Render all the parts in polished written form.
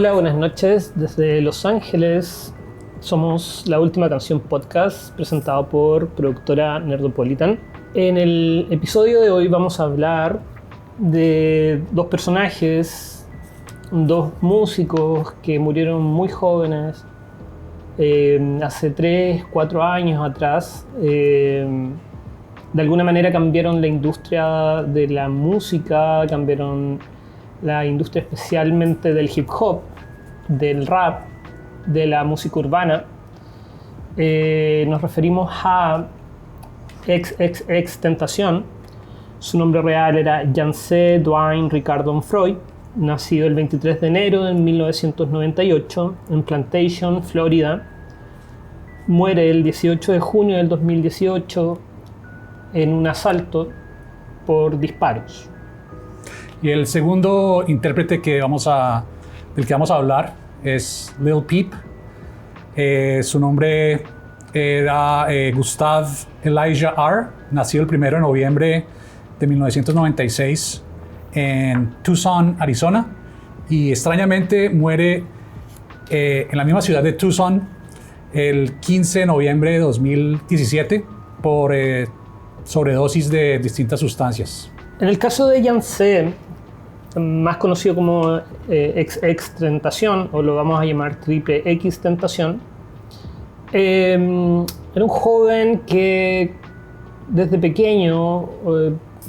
Hola, buenas noches desde Los Ángeles. Somos La Última Canción Podcast, presentado por productora Nerdopolitan. En el episodio de hoy vamos a hablar de dos personajes, dos músicos que murieron muy jóvenes, hace 3, 4 años atrás. De alguna manera cambiaron la industria de la música, cambiaron la industria especialmente del hip hop, del rap, de la música urbana. Nos referimos a XXXTentacion. Su nombre real era Janse Dwayne Ricardo Onfroy, nacido el 23 de enero de 1998 en Plantation, Florida. Muere el 18 de junio del 2018 en un asalto por disparos. Y el segundo intérprete del que vamos a hablar es Lil Peep. Su nombre era Gustav Elijah R. Nacido el 1 de noviembre de 1996 en Tucson, Arizona. Y extrañamente muere en la misma ciudad de Tucson el 15 de noviembre de 2017 por sobredosis de distintas sustancias. En el caso de Janse, más conocido como XXXTentacion, o lo vamos a llamar Triple X Tentación, era un joven que desde pequeño,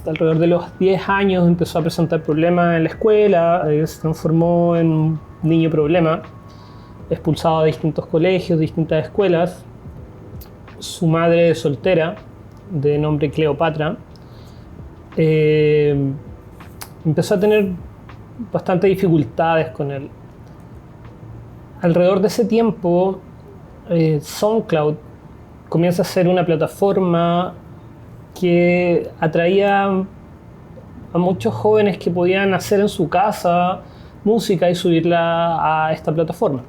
alrededor de los 10 años, empezó a presentar problemas en la escuela, se transformó en un niño problema, expulsado de distintos colegios, distintas escuelas. Su madre soltera, de nombre Cleopatra, empezó a tener bastantes dificultades con él. Alrededor de ese tiempo, SoundCloud comienza a ser una plataforma que atraía a muchos jóvenes que podían hacer en su casa música y subirla a esta plataforma.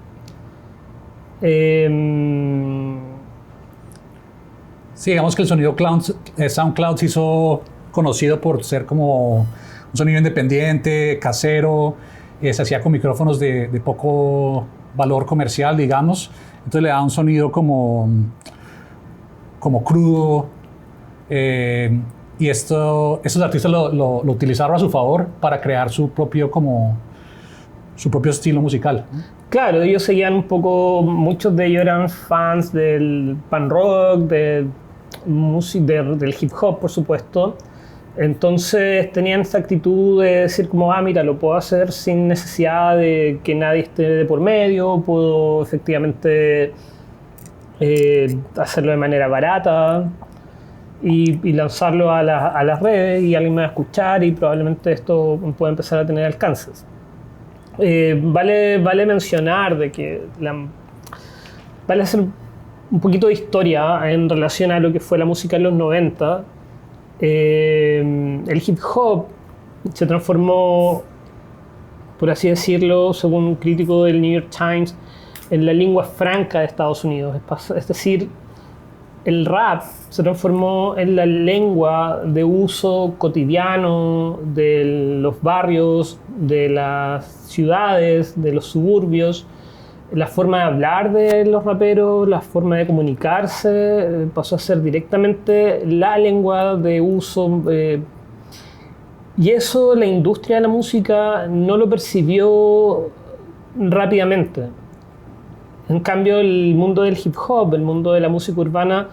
Sí, digamos que el sonido SoundCloud se hizo conocido por ser como un sonido independiente, casero, se hacía con micrófonos de poco valor comercial, digamos. Entonces le da un sonido como crudo. Y estos artistas lo utilizaron a su favor para crear su propio estilo musical. Claro, ellos seguían un poco, muchos de ellos eran fans del punk rock, del hip hop, por supuesto. Entonces tenían esa actitud de decir como, mira, lo puedo hacer sin necesidad de que nadie esté de por medio, puedo efectivamente hacerlo de manera barata y lanzarlo a las redes y alguien me va a escuchar y probablemente esto puede empezar a tener alcances. Vale mencionar de que vale hacer un poquito de historia en relación a lo que fue la música en los 90. El hip hop se transformó, por así decirlo, según un crítico del New York Times, en la lengua franca de Estados Unidos. Es decir, el rap se transformó en la lengua de uso cotidiano de los barrios, de las ciudades, de los suburbios. La forma de hablar de los raperos, la forma de comunicarse, pasó a ser directamente la lengua de uso. Y eso la industria de la música no lo percibió rápidamente. En cambio, el mundo del hip hop, el mundo de la música urbana,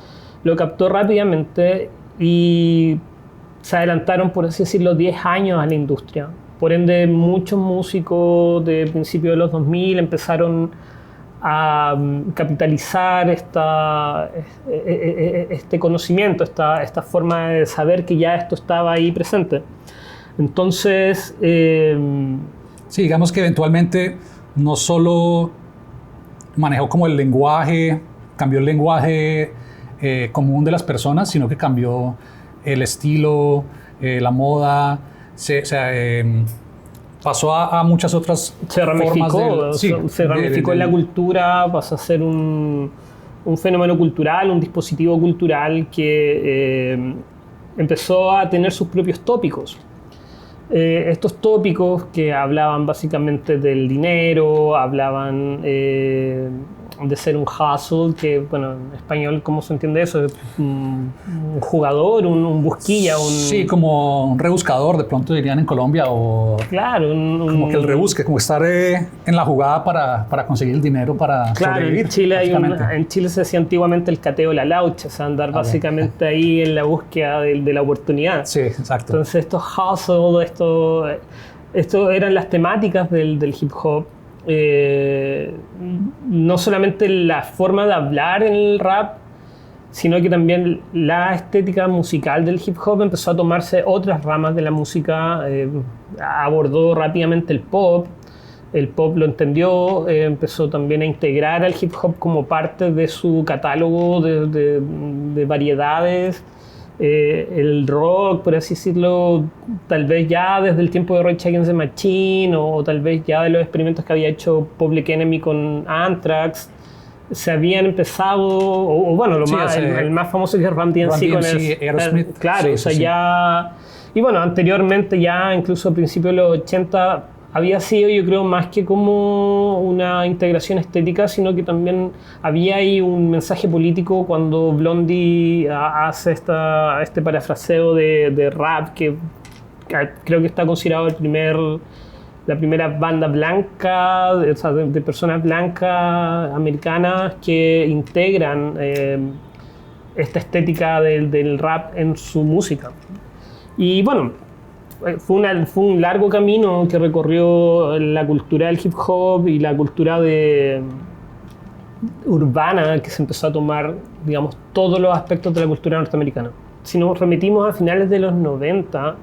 lo captó rápidamente y se adelantaron, por así decirlo, 10 años a la industria. Por ende, muchos músicos de principios de los 2000 empezaron a capitalizar este conocimiento, esta forma de saber que ya esto estaba ahí presente. Entonces... Sí, digamos que eventualmente no solo manejó como cambió el lenguaje común de las personas, sino que cambió el estilo, la moda, pasó a muchas otras formas. Se ramificó en la cultura, pasó a ser un fenómeno cultural, un dispositivo cultural que empezó a tener sus propios tópicos. estos tópicos que hablaban básicamente del dinero, hablaban de ser un hustle, que bueno, en español, ¿cómo se entiende eso? Un jugador, un busquilla, Sí, como un rebuscador, de pronto dirían en Colombia, o claro, como que el rebusque, como estar en la jugada para conseguir el dinero para sobrevivir. En Chile se decía antiguamente el cateo de la laucha, o sea, andar básicamente ahí en la búsqueda de la oportunidad. Sí, exacto. Entonces estos hustle, esto eran las temáticas del hip hop. No solamente la forma de hablar en el rap, sino que también la estética musical del hip hop empezó a tomarse otras ramas de la música, abordó rápidamente el pop lo entendió, empezó también a integrar al hip hop como parte de su catálogo de variedades. El rock, por así decirlo, tal vez ya desde el tiempo de Rage Against the Machine o tal vez ya de los experimentos que había hecho Public Enemy con Anthrax, se habían empezado, o bueno, el más famoso que es Run DMC con Aerosmith. Claro, sí, o sea, ya... Y bueno, anteriormente ya, incluso a principios de los 80, había sido, yo creo, más que como una integración estética, sino que también había ahí un mensaje político cuando Blondie hace este parafraseo de rap que creo que está considerado la primera banda blanca, o sea, de personas blancas americanas que integran esta estética del rap en su música. Y bueno, fue un largo camino que recorrió la cultura del hip hop y la cultura urbana, que se empezó a tomar, digamos, todos los aspectos de la cultura norteamericana. Si nos remitimos a finales de los 90,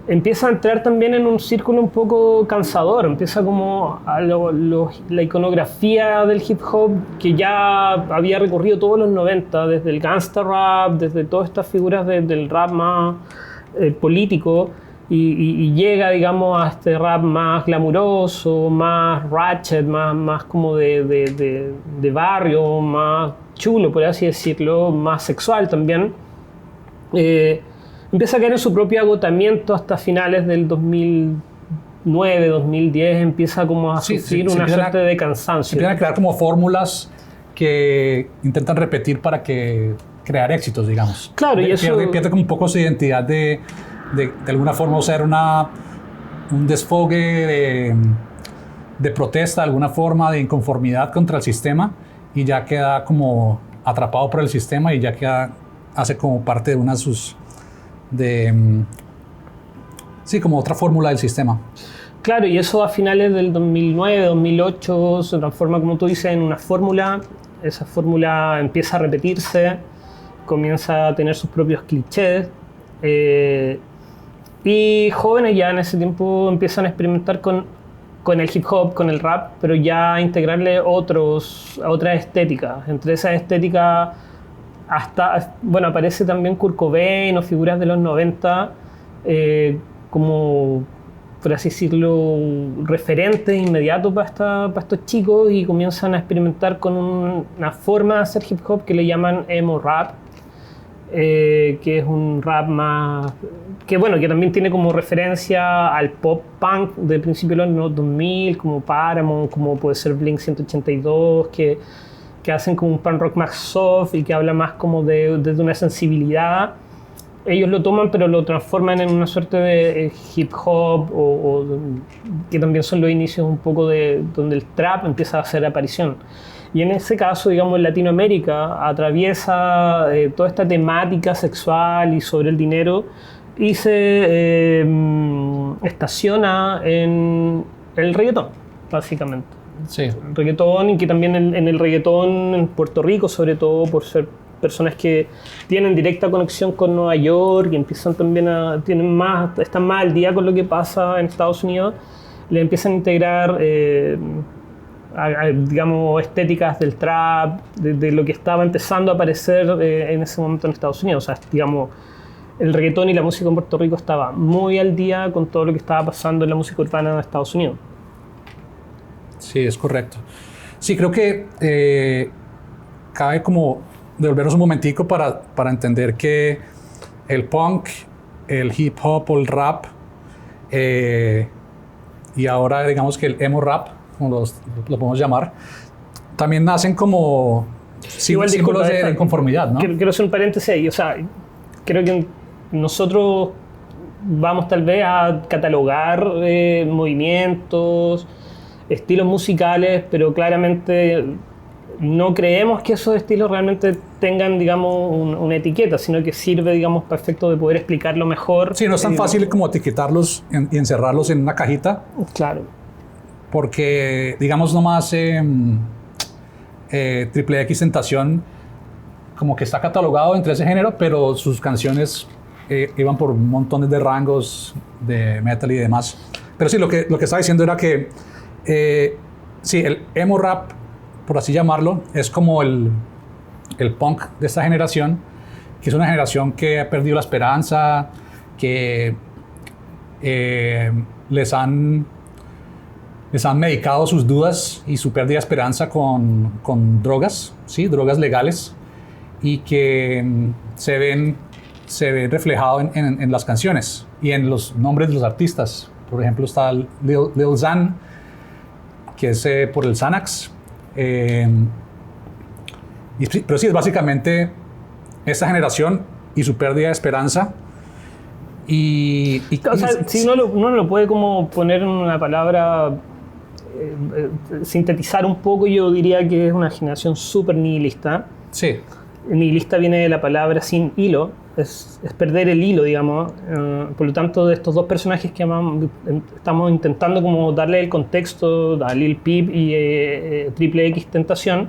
empieza a entrar también en un círculo un poco cansador, empieza como la iconografía del hip hop que ya había recorrido todos los 90, desde el gangsta rap, desde todas estas figuras del rap más político, y llega, digamos, a este rap más glamuroso, más ratchet, más como de barrio, más chulo, por así decirlo, más sexual también. Empieza a caer en su propio agotamiento hasta finales del 2009, 2010, empieza como a sufrir una suerte de cansancio. Empiezan a crear como fórmulas que intentan repetir para crear éxitos, digamos. Claro, y eso... Pierde como un poco su identidad de alguna forma, o sea, un desfogue de protesta, de alguna forma, de inconformidad contra el sistema, y ya queda como atrapado por el sistema y ya hace como parte de una de sus... sí, como otra fórmula del sistema. Claro, y eso a finales del 2009, 2008 se transforma, como tú dices, en una fórmula. Esa fórmula empieza a repetirse, comienza a tener sus propios clichés. Y jóvenes ya en ese tiempo empiezan a experimentar con el hip hop, con el rap, pero ya a integrarle otras estéticas. Entre esas estéticas aparece también Kurt Cobain o figuras de los 90 como, por así decirlo, referentes inmediatos para estos chicos, y comienzan a experimentar con una forma de hacer hip hop que le llaman emo rap. Que es un rap más que también tiene como referencia al pop punk de principios de los 2000, como Paramount, como puede ser Blink 182, que hacen como un punk rock más soft y que habla más como desde una sensibilidad. Ellos lo toman pero lo transforman en una suerte de hip hop o que también son los inicios un poco de donde el trap empieza a hacer aparición. Y en ese caso, digamos, en Latinoamérica atraviesa toda esta temática sexual y sobre el dinero y se estaciona en el reggaetón, básicamente. Sí. El reggaetón, y que también en el reggaetón en Puerto Rico, sobre todo por ser personas que tienen directa conexión con Nueva York y empiezan también están más al día con lo que pasa en Estados Unidos, le empiezan a integrar digamos, estéticas del trap, de lo que estaba empezando a aparecer en ese momento en Estados Unidos. O sea, digamos, el reggaetón y la música en Puerto Rico estaba muy al día con todo lo que estaba pasando en la música urbana en Estados Unidos. Sí, es correcto. Sí, creo que cabe como devolvernos un momentico para entender que el punk, el hip hop o el rap y ahora digamos que el emo rap, como lo podemos llamar, también nacen como símbolos de inconformidad, ¿no? Quiero hacer un paréntesis ahí. O sea, creo que nosotros vamos tal vez a catalogar movimientos, estilos musicales, pero claramente no creemos que esos estilos realmente tengan, digamos, una etiqueta, sino que sirve, digamos, para efecto de poder explicarlo mejor. Sí, no es tan fácil como etiquetarlos y encerrarlos en una cajita. Claro. Porque, digamos, nomás Triple X Tentación como que está catalogado entre ese género, pero sus canciones iban por montones de rangos de metal y demás. Pero sí, lo que estaba diciendo era que sí, el emo rap, por así llamarlo, es como el punk de esta generación, que es una generación que ha perdido la esperanza, que les han medicado sus dudas y su pérdida de esperanza con drogas, ¿sí? Drogas legales, y que se ven reflejados en las canciones y en los nombres de los artistas. Por ejemplo, está Lil Xan, que es por el Xanax. Pero sí, es básicamente esta generación y su pérdida de esperanza. O sea, si uno lo puede como poner en una palabra, sintetizar un poco, yo diría que es una generación súper nihilista. Sí. Nihilista viene de la palabra sin hilo, es perder el hilo, digamos. Por lo tanto, de estos dos personajes que estamos intentando como darle el contexto a Lil Peep y Triple X Tentación,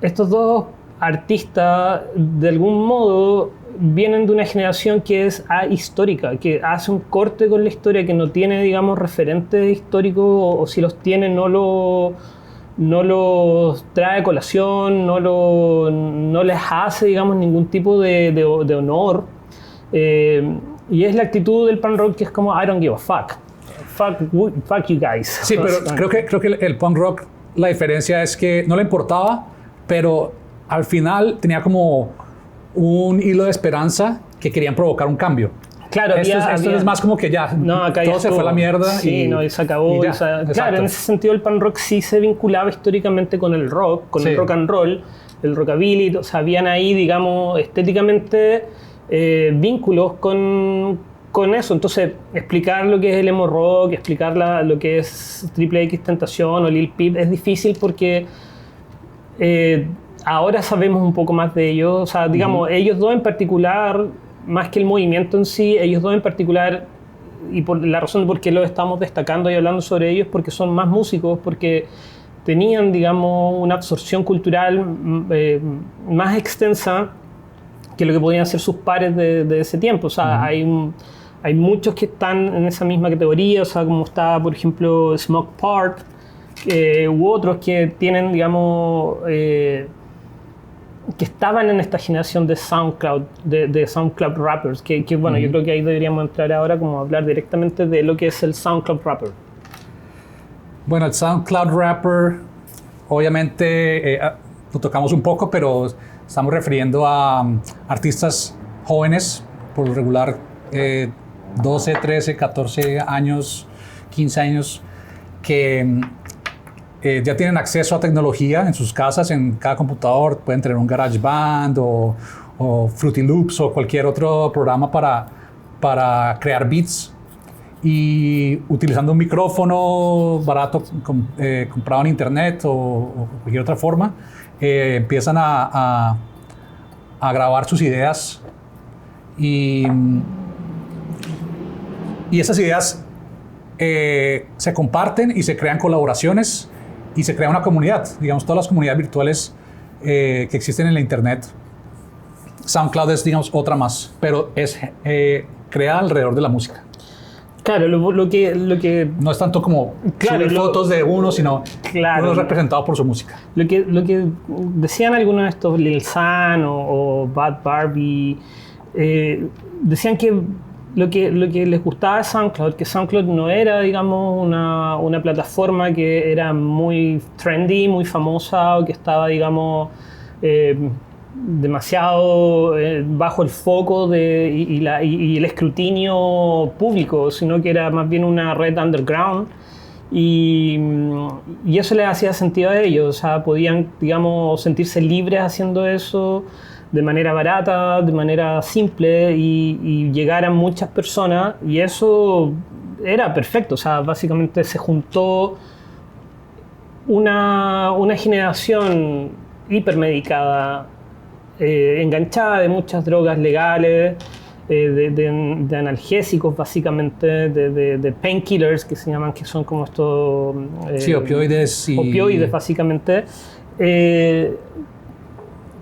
estos dos artistas, de algún modo, vienen de una generación que es ahistórica, que hace un corte con la historia, que no tiene, digamos, referentes históricos, o si los tiene, no los trae a colación, no les hace, digamos, ningún tipo de honor. Y es la actitud del punk rock, que es como I don't give a fuck. Fuck you guys. Sí, pero creo que el punk rock, la diferencia es que no le importaba, pero al final tenía como un hilo de esperanza que querían provocar un cambio. Claro, esto es más como que ya todo se fue a la mierda. Sí, y se acabó. Claro, en ese sentido el punk rock sí se vinculaba históricamente con el rock, con el rock and roll, el rockabilly. O sea, habían ahí, digamos, estéticamente vínculos con eso. Entonces, explicar lo que es el emo rock, explicar lo que es Triple X Tentación o Lil Peep es difícil porque ahora sabemos un poco más de ellos. O sea, digamos, ellos dos en particular, más que el movimiento en sí, ellos dos en particular, y por la razón de por qué lo estamos destacando y hablando sobre ellos, porque son más músicos, porque tenían, digamos, una absorción cultural más extensa que lo que podían hacer sus pares de ese tiempo. O sea, hay muchos que están en esa misma categoría, o sea, como está, por ejemplo, Smoke Park, u otros que tienen, digamos, que estaban en esta generación de SoundCloud, de SoundCloud rappers, que bueno, yo creo que ahí deberíamos entrar ahora como a hablar directamente de lo que es el SoundCloud rapper. Bueno, el SoundCloud rapper, obviamente lo tocamos un poco, pero estamos refiriendo a artistas jóvenes, por lo regular 12, 13, 14 años, 15 años, que ya tienen acceso a tecnología en sus casas, en cada computador, pueden tener un GarageBand o Fruity Loops o cualquier otro programa para crear beats, y utilizando un micrófono barato comprado en internet o cualquier otra forma, empiezan a grabar sus ideas y esas ideas se comparten y se crean colaboraciones y se crea una comunidad, digamos, todas las comunidades virtuales que existen en la internet. SoundCloud es, digamos, otra más, pero es creada alrededor de la música. Claro, lo que no es tanto como subir fotos de uno, sino uno es representado por su música. Lo que decían algunos de estos, Lil Xan o Bad Barbie, decían que lo que les gustaba de SoundCloud, que SoundCloud no era, digamos, una plataforma que era muy trendy, muy famosa, o que estaba, digamos, demasiado bajo el foco y el escrutinio público, sino que era más bien una red underground. Y eso les hacía sentido a ellos, o sea, podían, digamos, sentirse libres haciendo eso de manera barata, de manera simple y llegar a muchas personas, y eso era perfecto. O sea, básicamente se juntó una generación hipermedicada, enganchada de muchas drogas legales, de analgésicos básicamente, de painkillers que se llaman, que son como estos... sí, opioides. Opioides básicamente, que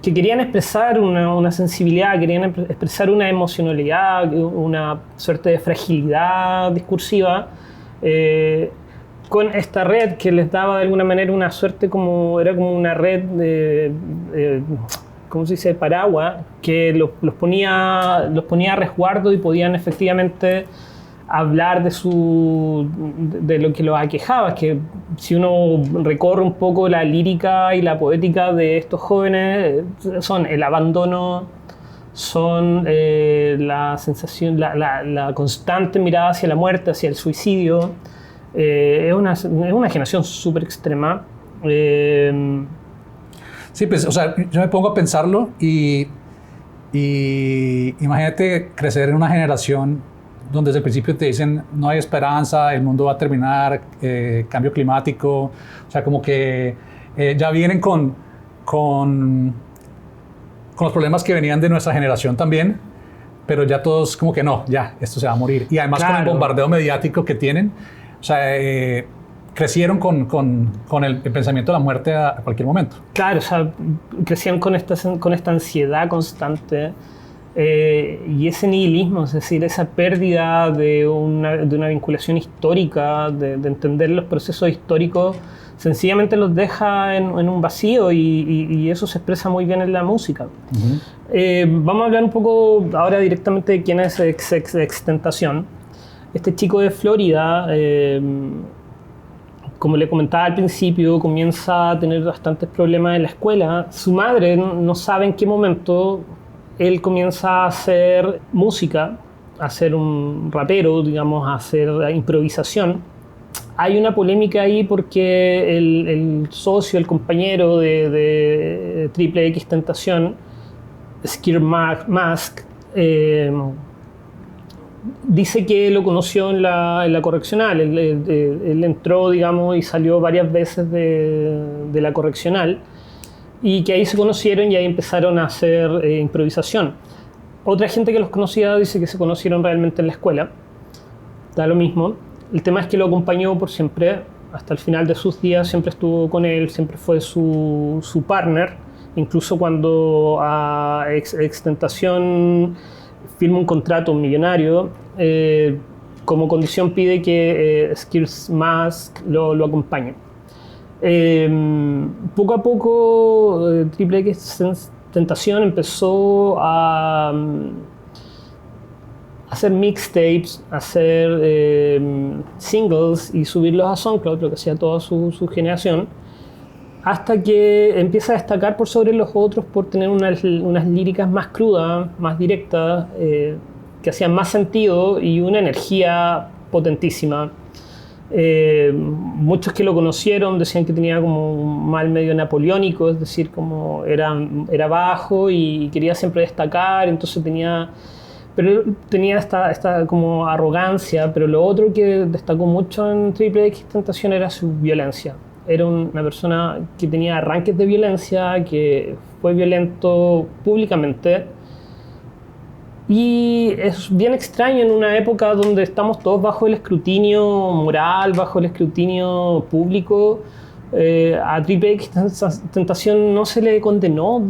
querían expresar una sensibilidad, querían expresar una emocionalidad, una suerte de fragilidad discursiva, con esta red que les daba de alguna manera una suerte era como una red de ¿cómo se dice?, paraguas, que los ponía a resguardo y podían efectivamente hablar de lo que los aquejaba. Es que si uno recorre un poco la lírica y la poética de estos jóvenes, son el abandono, son la sensación, la constante mirada hacia la muerte, hacia el suicidio. Es una generación súper extrema. Sí, pues, o sea, yo me pongo a pensarlo y imagínate crecer en una generación donde desde el principio te dicen no hay esperanza, el mundo va a terminar, cambio climático, o sea, como que ya vienen con los problemas que venían de nuestra generación también, pero ya todos como que no, ya, esto se va a morir. Y además con el bombardeo mediático que tienen, o sea, crecieron con el pensamiento de la muerte a cualquier momento. Claro, o sea, crecieron con esta ansiedad constante y ese nihilismo, es decir, esa pérdida de una vinculación histórica, de entender los procesos históricos, sencillamente los deja en un vacío y eso se expresa muy bien en la música. Vamos a hablar un poco ahora directamente de quién es XXXTentacion. Este chico de Florida, como le comentaba al principio, comienza a tener bastantes problemas en la escuela. Su madre no sabe en qué momento él comienza a hacer música, a ser un rapero, digamos, a hacer improvisación. Hay una polémica ahí porque el socio, el compañero de XXXTentacion, Skir Mask, dice que lo conoció en la correccional. Él entró, digamos, y salió varias veces de la correccional y que ahí se conocieron y ahí empezaron a hacer improvisación. Otra gente que los conocía dice que se conocieron realmente en la escuela. Da lo mismo. El tema es que lo acompañó por siempre, hasta el final de sus días, siempre estuvo con él, siempre fue su partner. Incluso cuando a XXXTentacion firma un contrato millonario, como condición pide que Skir Mask lo acompañe. Poco a poco XXXTentacion empezó a hacer mixtapes, hacer singles y subirlos a SoundCloud, lo que hacía toda su generación, hasta que empieza a destacar por sobre los otros por tener unas líricas más crudas, más directas, que hacían más sentido y una energía potentísima. Muchos que lo conocieron decían que tenía como un mal medio napoleónico, es decir, como era bajo y quería siempre destacar, entonces tenía esta como arrogancia. Pero lo otro que destacó mucho en XXXTentacion era su violencia. Era una persona que tenía arranques de violencia, que fue violento públicamente. Y es bien extraño en una época donde estamos todos bajo el escrutinio moral, bajo el escrutinio público. A XXXTentacion no se le condenó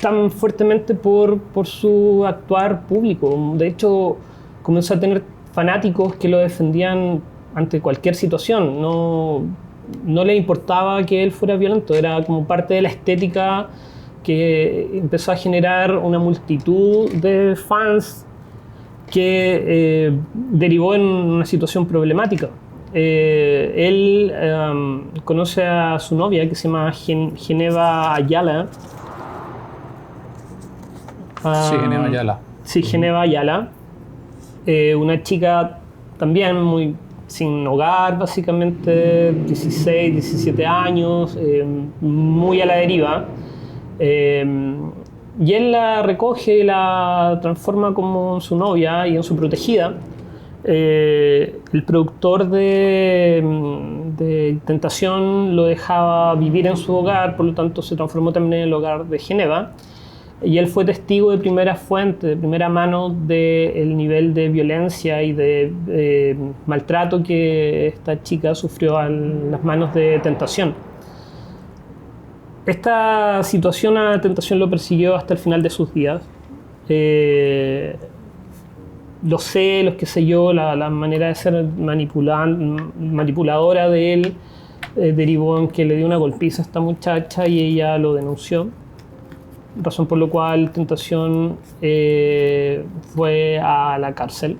tan fuertemente por su actuar público. De hecho, comenzó a tener fanáticos que lo defendían ante cualquier situación. No le importaba que él fuera violento, era como parte de la estética que empezó a generar una multitud de fans que derivó en una situación problemática. Él conoce a su novia, que se llama Geneva Ayala, Sí, Geneva Ayala. Sí, Geneva Ayala. Una chica también muy sin hogar, básicamente, 16, 17 años, muy a la deriva. Y él la recoge y la transforma como en su novia y en su protegida. El productor de Tentación lo dejaba vivir en su hogar, por lo tanto se transformó también en el hogar de Geneva. Y él fue testigo de primera fuente, de primera mano, del nivel de violencia y de maltrato que esta chica sufrió a las manos de Tentación. Esta situación a Tentación lo persiguió hasta el final de sus días. Los celos, qué sé yo, la manera de ser manipuladora de él derivó en que le dio una golpiza a esta muchacha y ella lo denunció. Razón por la cual Tentación fue a la cárcel.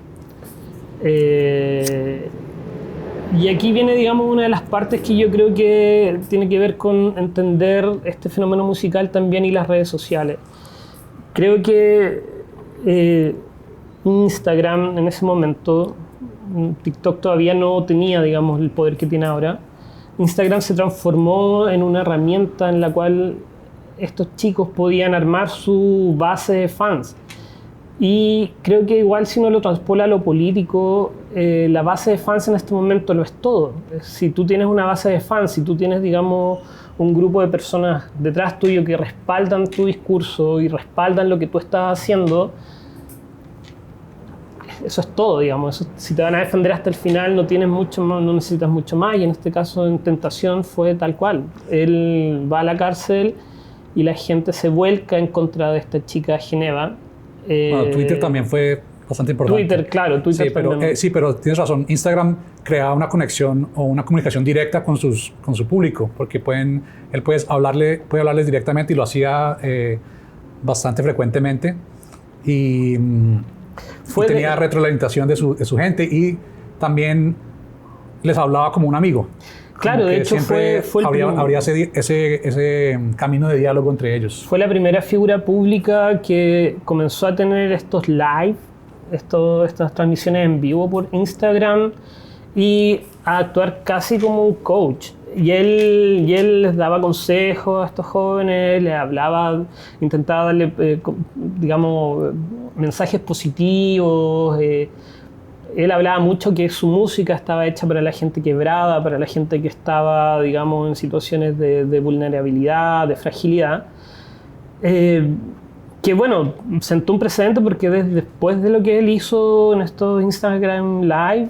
Y aquí viene, digamos, una de las partes que yo creo que tiene que ver con entender este fenómeno musical también y las redes sociales. Creo que Instagram en ese momento, TikTok todavía no tenía, digamos, el poder que tiene ahora. Instagram se transformó en una herramienta en la cual estos chicos podían armar su base de fans. Y creo que igual si uno lo transpola a lo político, la base de fans en este momento lo es todo. Si tú tienes una base de fans, si tú tienes, digamos, un grupo de personas detrás tuyo que respaldan tu discurso y respaldan lo que tú estás haciendo, eso es todo, digamos. Eso, si te van a defender hasta el final, no tienes mucho más, no necesitas mucho más. Y en este caso, en Tentación, fue tal cual. Él va a la cárcel y la gente se vuelca en contra de esta chica Geneva. Bueno, Twitter también fue bastante importante. Twitter, claro, Twitter también. Sí, pero tienes razón. Instagram crea una conexión o una comunicación directa con su público, porque él puede hablarles directamente y lo hacía bastante frecuentemente. Y tenía retroalimentación de su gente y también les hablaba como un amigo. Claro, de hecho fue habría ese camino de diálogo entre ellos. Fue la primera figura pública que comenzó a tener estos live, estas transmisiones en vivo por Instagram y a actuar casi como un coach. Y él les daba consejos a estos jóvenes, les hablaba, intentaba darle, digamos, mensajes positivos. Él hablaba mucho que su música estaba hecha para la gente quebrada, para la gente que estaba, digamos, en situaciones de vulnerabilidad, de fragilidad. Que bueno, sentó un precedente porque después de lo que él hizo en estos Instagram Live,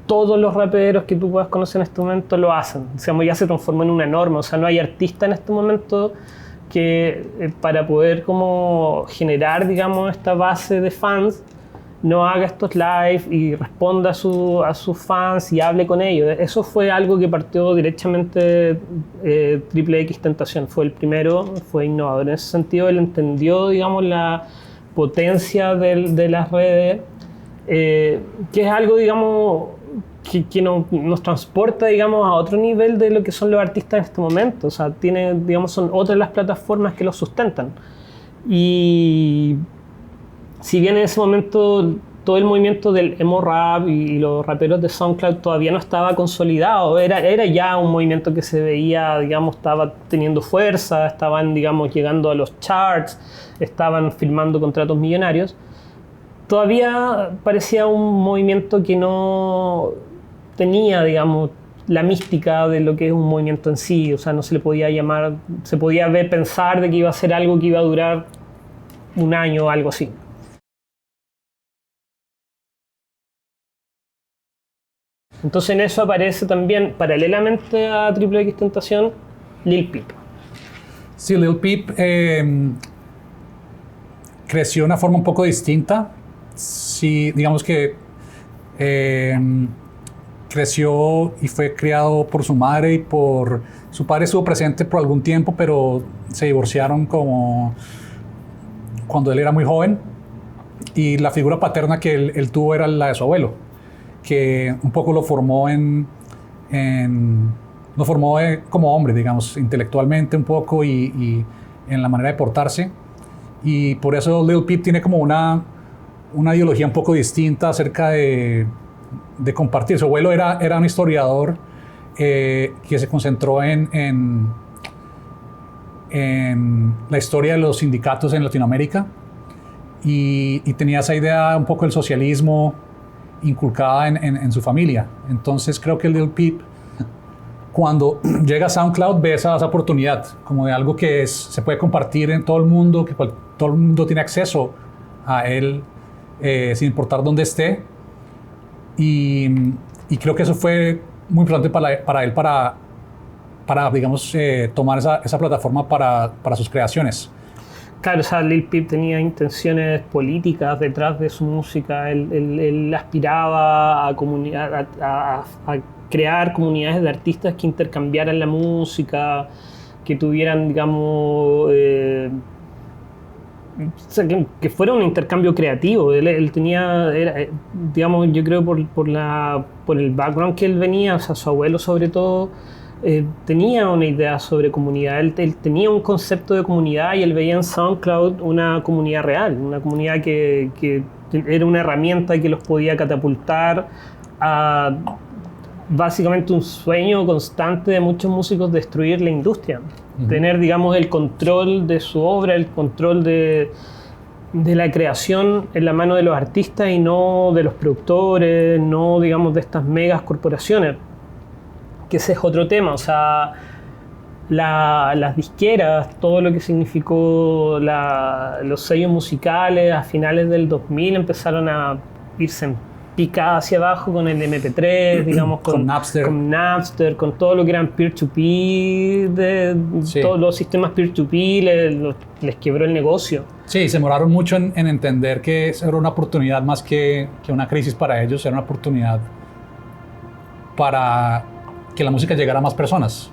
todos los raperos que tú puedas conocer en este momento lo hacen. Digamos, ya se transformó en una norma. O sea, no hay artista en este momento que para poder como generar, digamos, esta base de fans, no haga estos live y responda a sus fans y hable con ellos. Eso fue algo que partió directamente Triple X Tentación. Fue el primero, fue innovador. En ese sentido, él entendió, digamos, la potencia de las redes, que es algo, digamos, que nos transporta, digamos, a otro nivel de lo que son los artistas en este momento. O sea, digamos, son otras las plataformas que los sustentan. Y si bien en ese momento todo el movimiento del emo rap y los raperos de SoundCloud todavía no estaba consolidado, era ya un movimiento que se veía, digamos, estaba teniendo fuerza, estaban, digamos, llegando a los charts, estaban firmando contratos millonarios, todavía parecía un movimiento que no tenía, digamos, la mística de lo que es un movimiento en sí. O sea, no se le podía llamar, se podía pensar de que iba a ser algo que iba a durar un año o algo así. Entonces en eso aparece también, paralelamente a Triple X Tentación, Lil Peep. Sí, Lil Peep creció de una forma un poco distinta. Sí, digamos que creció y fue criado por su madre y por su padre. Estuvo presente por algún tiempo, pero se divorciaron como cuando él era muy joven. Y la figura paterna que él tuvo era la de su abuelo, que un poco lo formó como hombre, digamos, intelectualmente un poco y en la manera de portarse. Y por eso Lil Peep tiene como una ideología un poco distinta acerca de compartir. Su abuelo era un historiador que se concentró en la historia de los sindicatos en Latinoamérica y tenía esa idea un poco del socialismo inculcada en su familia. Entonces creo que Lil Peep, cuando llega a SoundCloud, ve esa oportunidad como de algo que se puede compartir en todo el mundo, que todo el mundo tiene acceso a él sin importar dónde esté. Y creo que eso fue muy importante para él, para digamos, tomar esa plataforma para sus creaciones. Claro, o sea, Lil Peep tenía intenciones políticas detrás de su música. Él aspiraba a crear comunidades de artistas que intercambiaran la música, que tuvieran, digamos, o sea, que fuera un intercambio creativo. Él tenía, digamos, yo creo por el background que él venía, o sea, su abuelo sobre todo, tenía una idea sobre comunidad. Él tenía un concepto de comunidad y él veía en SoundCloud una comunidad real, una comunidad que era una herramienta que los podía catapultar a básicamente un sueño constante de muchos músicos, destruir la industria. Tener, digamos, el control de su obra, el control de la creación en la mano de los artistas y no de los productores, no, digamos, de estas megas corporaciones. Que ese es otro tema, o sea, las disqueras, todo lo que significó los sellos musicales a finales del 2000 empezaron a irse en picada hacia abajo con el MP3, digamos, con Napster, con todo lo que eran peer-to-peer, sí. Todos los sistemas peer-to-peer les quebró el negocio. Sí, se demoraron mucho en entender que era una oportunidad más que una crisis para ellos, era una oportunidad para que la música llegara a más personas.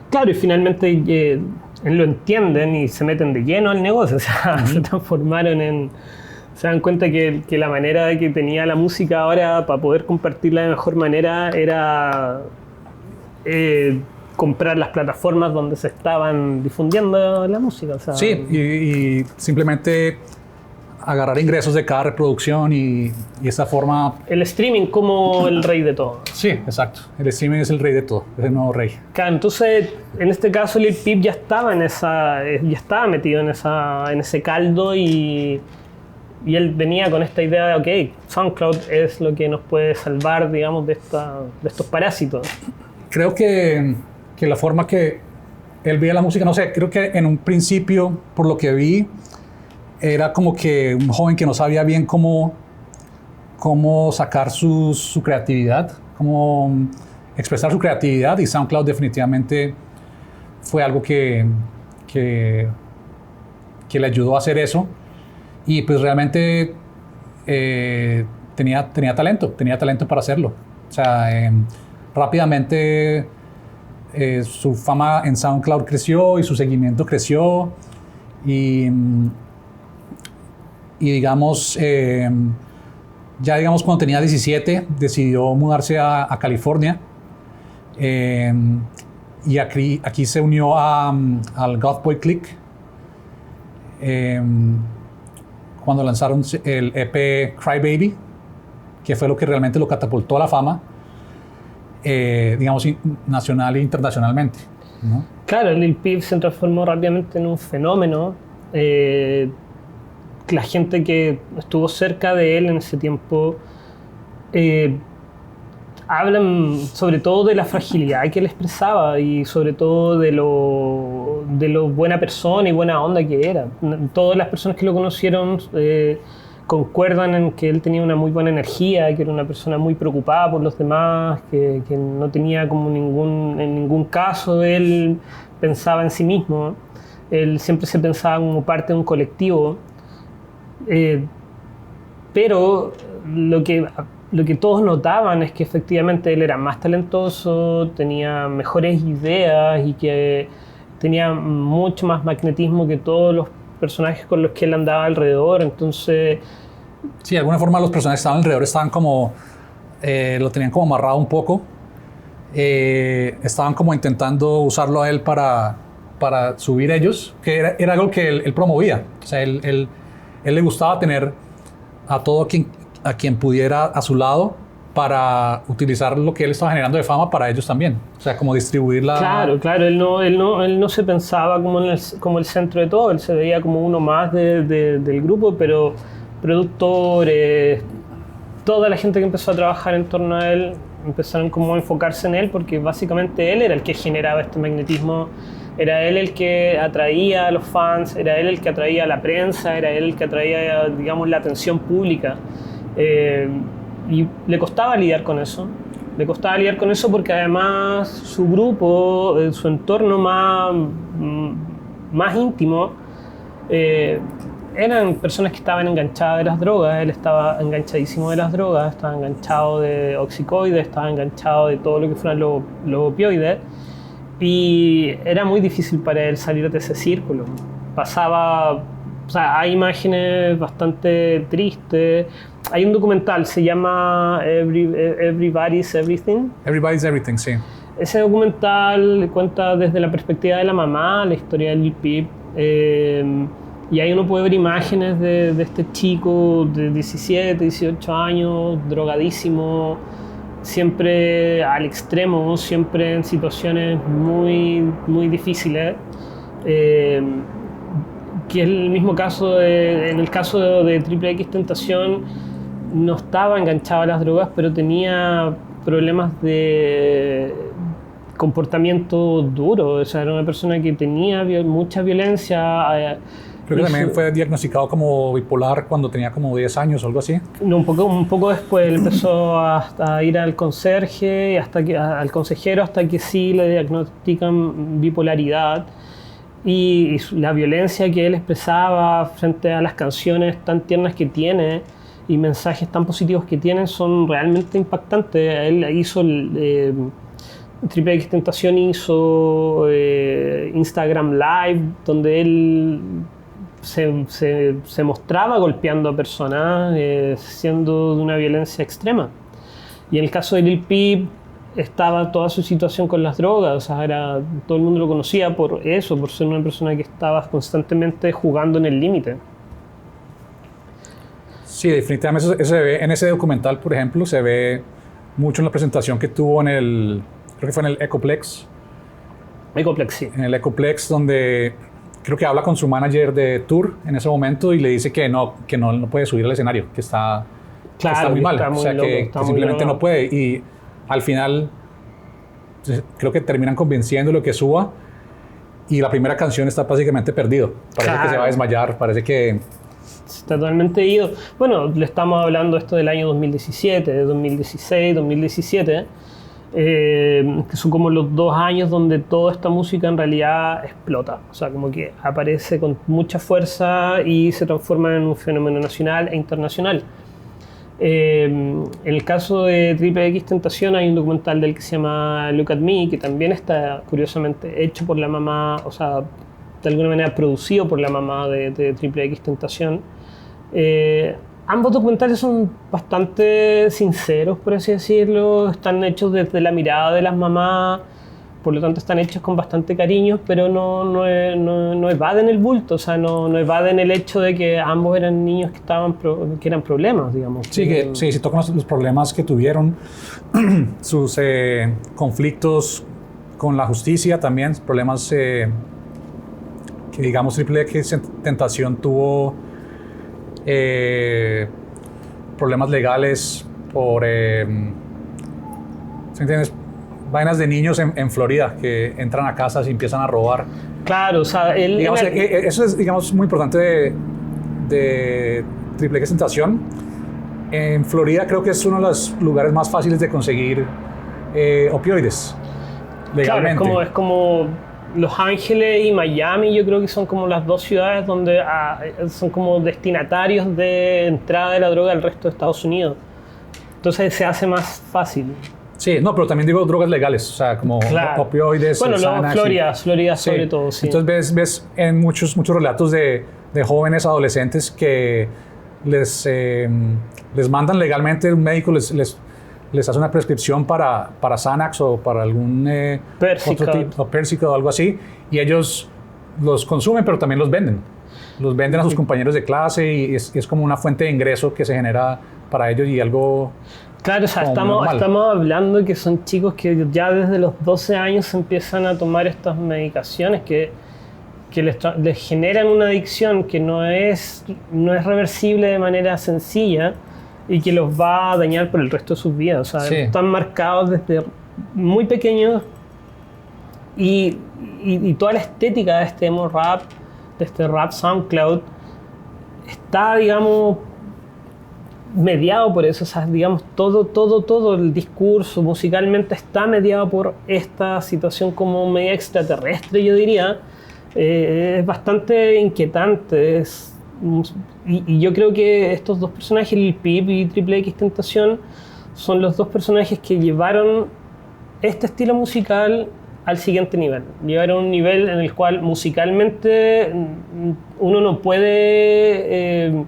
Claro, y finalmente lo entienden y se meten de lleno al negocio, o sea, se transformaron se dan cuenta que la manera que tenía la música ahora para poder compartirla de mejor manera era comprar las plataformas donde se estaban difundiendo la música. O sea, sí, y simplemente agarrar ingresos de cada reproducción y esa forma... El streaming como el rey de todo. Sí, exacto. El streaming es el rey de todo, es el nuevo rey. Claro, entonces, en este caso, Lil Peep ya estaba metido en ese caldo y él venía con esta idea de, ok, SoundCloud es lo que nos puede salvar, digamos, de estos parásitos. Creo que la forma que él veía la música, no sé, creo que en un principio, por lo que vi, era como que un joven que no sabía bien cómo sacar su creatividad, cómo expresar su creatividad, y SoundCloud definitivamente fue algo que le ayudó a hacer eso. Y pues realmente tenía talento para hacerlo. O sea, rápidamente su fama en SoundCloud creció y su seguimiento creció. Y digamos, ya digamos cuando tenía 17 decidió mudarse a California. Y aquí se unió al Goth Boy Clique. Cuando lanzaron el EP Cry Baby, que fue lo que realmente lo catapultó a la fama, digamos, nacional e internacionalmente, ¿no? Claro, Lil Peep se transformó rápidamente en un fenómeno. La gente que estuvo cerca de él en ese tiempo hablan sobre todo de la fragilidad que él expresaba y sobre todo de lo buena persona y buena onda que era. Todas las personas que lo conocieron concuerdan en que él tenía una muy buena energía, que era una persona muy preocupada por los demás, que no tenía como en ningún caso él pensaba en sí mismo. Él siempre se pensaba como parte de un colectivo. Pero lo que todos notaban es que efectivamente él era más talentoso, tenía mejores ideas y que tenía mucho más magnetismo que todos los personajes con los que él andaba alrededor. Entonces, sí, de alguna forma los personajes que estaban alrededor estaban como lo tenían como amarrado un poco. Estaban como intentando usarlo a él para para subir ellos, que era algo que él promovía. O sea, él le gustaba tener a todo a quien pudiera a su lado para utilizar lo que él estaba generando de fama para ellos también. O sea, como distribuirla. Claro, él no se pensaba como el centro de todo, él se veía como uno más del grupo, pero productores, toda la gente que empezó a trabajar en torno a él, empezaron como a enfocarse en él, porque básicamente él era el que generaba este magnetismo, era él el que atraía a los fans, era él el que atraía a la prensa, era él el que atraía, digamos, la atención pública. Y le costaba lidiar con eso. Le costaba lidiar con eso porque además su grupo, su entorno más íntimo, eran personas que estaban enganchadas de las drogas. Él estaba enganchadísimo de las drogas, estaba enganchado de oxicoides, estaba enganchado de todo lo que fueran los opioides. Y era muy difícil para él salir de ese círculo. O sea, hay imágenes bastante tristes. Hay un documental, se llama Everybody's Everything. Everybody's Everything, sí. Ese documental cuenta desde la perspectiva de la mamá la historia de Lil Peep. Y ahí uno puede ver imágenes de este chico de 17, 18 años, drogadísimo, siempre al extremo, siempre en situaciones muy, muy difíciles. Que es el mismo caso en el caso de Triple X Tentación, no estaba enganchado a las drogas, pero tenía problemas de comportamiento duro. O sea, era una persona que tenía mucha violencia. Creo que también fue diagnosticado como bipolar cuando tenía como 10 años o algo así. No, un poco después él empezó a ir al conserje, al consejero, hasta que sí le diagnostican bipolaridad. Y la violencia que él expresaba frente a las canciones tan tiernas que tiene y mensajes tan positivos que tienen son realmente impactantes. Él hizo Triple X Tentación hizo Instagram Live, donde él se mostraba golpeando a personas, siendo de una violencia extrema. Y en el caso de Lil Peep, estaba toda su situación con las drogas, o sea, todo el mundo lo conocía por eso, por ser una persona que estaba constantemente jugando en el límite. Sí, definitivamente eso se ve en ese documental, por ejemplo, se ve mucho en la presentación que tuvo creo que fue en el Ecoplex. Ecoplex, sí. En el Ecoplex, donde creo que habla con su manager de tour en ese momento y le dice que no puede subir al escenario, que está muy mal, o sea, que simplemente no puede. Y al final creo que terminan convenciéndolo que suba y la primera canción está básicamente perdido. Parece que se va a desmayar, parece que... Está totalmente ido. Bueno, le estamos hablando esto del año 2017, de 2016, 2017, que son como los 2 años donde toda esta música en realidad explota. O sea, como que aparece con mucha fuerza y se transforma en un fenómeno nacional e internacional. En el caso de Triple X Tentación hay un documental del que se llama Look at Me, que también está curiosamente hecho por la mamá, o sea, de alguna manera producido por la mamá de Triple X Tentación. Ambos documentales son bastante sinceros, por así decirlo, están hechos desde la mirada de las mamás, por lo tanto están hechos con bastante cariño, pero no evaden el bulto, o sea, no evaden el hecho de que ambos eran niños que eran problemas, digamos. Sí, se tocan los problemas que tuvieron, sus conflictos con la justicia también, problemas que, digamos, Triple X Tentación tuvo problemas legales por, ¿sí entiendes? Vainas de niños en Florida que entran a casas y empiezan a robar. Claro, o sea, digamos, eso es, digamos, muy importante de Triple X Tentación. En Florida creo que es uno de los lugares más fáciles de conseguir opioides legalmente. Claro, es como Los Ángeles y Miami, yo creo que son como las 2 ciudades donde son como destinatarios de entrada de la droga al resto de Estados Unidos. Entonces se hace más fácil. Sí, no, pero también digo drogas legales, o sea, como opioides. Bueno, Florida sobre todo, sí. Entonces ves en muchos relatos de jóvenes adolescentes que les mandan legalmente, un médico les les hace una prescripción para Xanax o para algún Persico o algo así, y ellos los consumen, pero también los venden. Los venden a sus compañeros de clase y es como una fuente de ingreso que se genera para ellos y algo... Claro, o sea, estamos hablando que son chicos que ya desde los 12 años empiezan a tomar estas medicaciones que les generan una adicción que no es reversible de manera sencilla y que los va a dañar por el resto de sus vidas. O sea, Sí. están marcados desde muy pequeños y toda la estética de este emo rap, de este rap SoundCloud, está, digamos, mediado por eso. O sea, digamos, todo el discurso musicalmente está mediado por esta situación como media extraterrestre, yo diría. Es bastante inquietante. Y yo creo que estos dos personajes, Lil Peep y Triple X Tentación, son los dos personajes que llevaron este estilo musical al siguiente nivel. Llevaron un nivel en el cual musicalmente uno no puede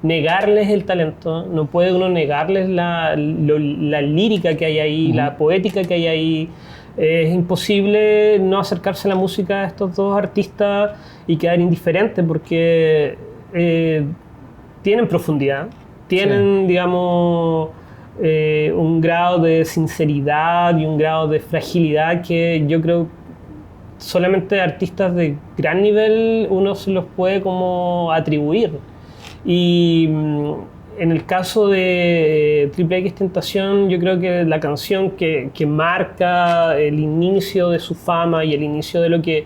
negarles el talento, no puede uno negarles la lírica que hay ahí, la poética que hay ahí. Es imposible no acercarse a la música de estos dos artistas y quedar indiferente porque tienen profundidad, tienen, Sí. digamos, un grado de sinceridad y un grado de fragilidad que yo creo solamente artistas de gran nivel uno se los puede como atribuir. Y en el caso de Triple X Tentación, yo creo que la canción que marca el inicio de su fama y el inicio de lo que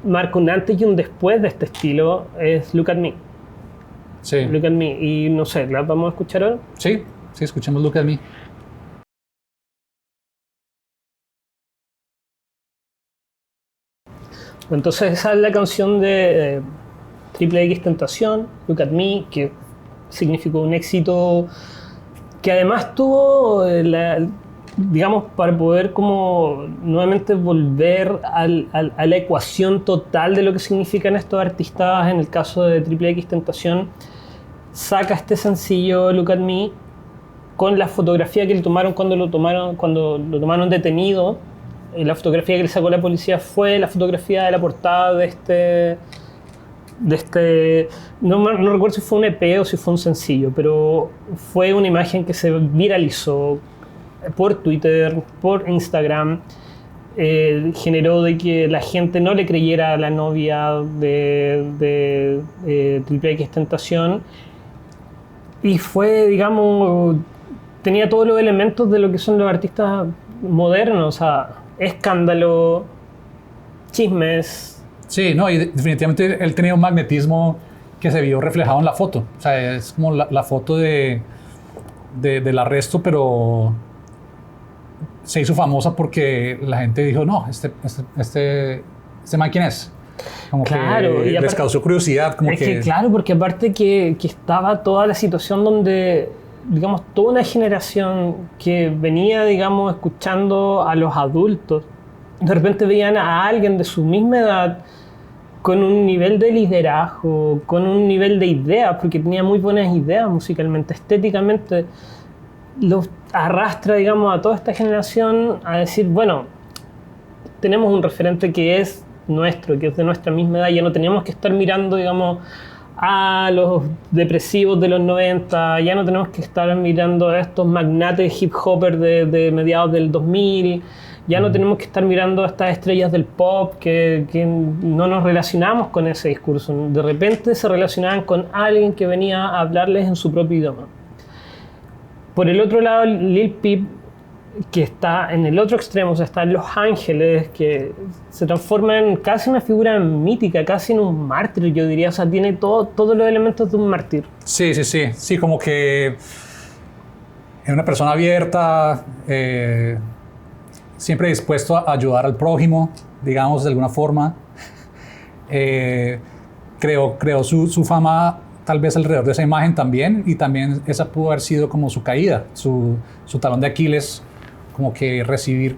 marca un antes y un después de este estilo es Look at Me. Sí. Look at Me. Y no sé, ¿la vamos a escuchar ahora? Sí, escuchemos Look at Me. Entonces esa es la canción de Triple X Tentación, Look at Me, que significó un éxito que además tuvo, digamos, para poder como nuevamente volver a la ecuación total de lo que significan estos artistas. En el caso de Triple X Tentación, saca este sencillo Look at Me con la fotografía que le tomaron cuando lo tomaron detenido. La fotografía que le sacó la policía fue la fotografía de la portada de este no recuerdo si fue un EP o si fue un sencillo, pero fue una imagen que se viralizó por Twitter, por Instagram, generó de que la gente no le creyera a la novia de Triple X Tentación y fue, digamos, tenía todos los elementos de lo que son los artistas modernos, o sea, escándalo, chismes. Sí, no, y definitivamente él tenía un magnetismo que se vio reflejado en la foto. O sea, es como la foto del arresto, pero se hizo famosa porque la gente dijo, no, este man, ¿quién es? Como Claro, que y les aparte, causó curiosidad. Como es que claro, porque aparte que estaba toda la situación donde, digamos, toda una generación que venía, digamos, escuchando a los adultos, de repente veían a alguien de su misma edad con un nivel de liderazgo, con un nivel de ideas, porque tenía muy buenas ideas musicalmente, estéticamente, los arrastra, digamos, a toda esta generación a decir, bueno, tenemos un referente que es nuestro, que es de nuestra misma edad, ya no tenemos que estar mirando, digamos, a los depresivos de los 90, ya no tenemos que estar mirando a estos magnates hip hopers de mediados del 2000, ya no tenemos que estar mirando a estas estrellas del pop que no nos relacionamos con ese discurso. De repente se relacionaban con alguien que venía a hablarles en su propio idioma. Por el otro lado, Lil Peep, que está en el otro extremo, o sea, está en Los Ángeles, que se transforma en casi una figura mítica, casi en un mártir, yo diría. O sea, tiene todos los elementos de un mártir. Sí, como que es una persona abierta, siempre dispuesto a ayudar al prójimo, digamos, de alguna forma. Creó su fama tal vez alrededor de esa imagen también, y también esa pudo haber sido como su caída, su talón de Aquiles, como que recibir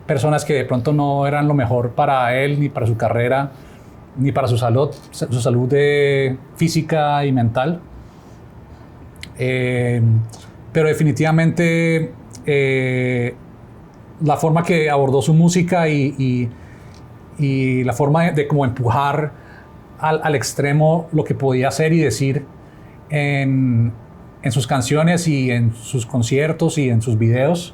personas que de pronto no eran lo mejor para él, ni para su carrera, ni para su salud física y mental. pero definitivamente la forma que abordó su música y la forma de como empujar al extremo lo que podía hacer y decir en sus canciones y en sus conciertos y en sus videos,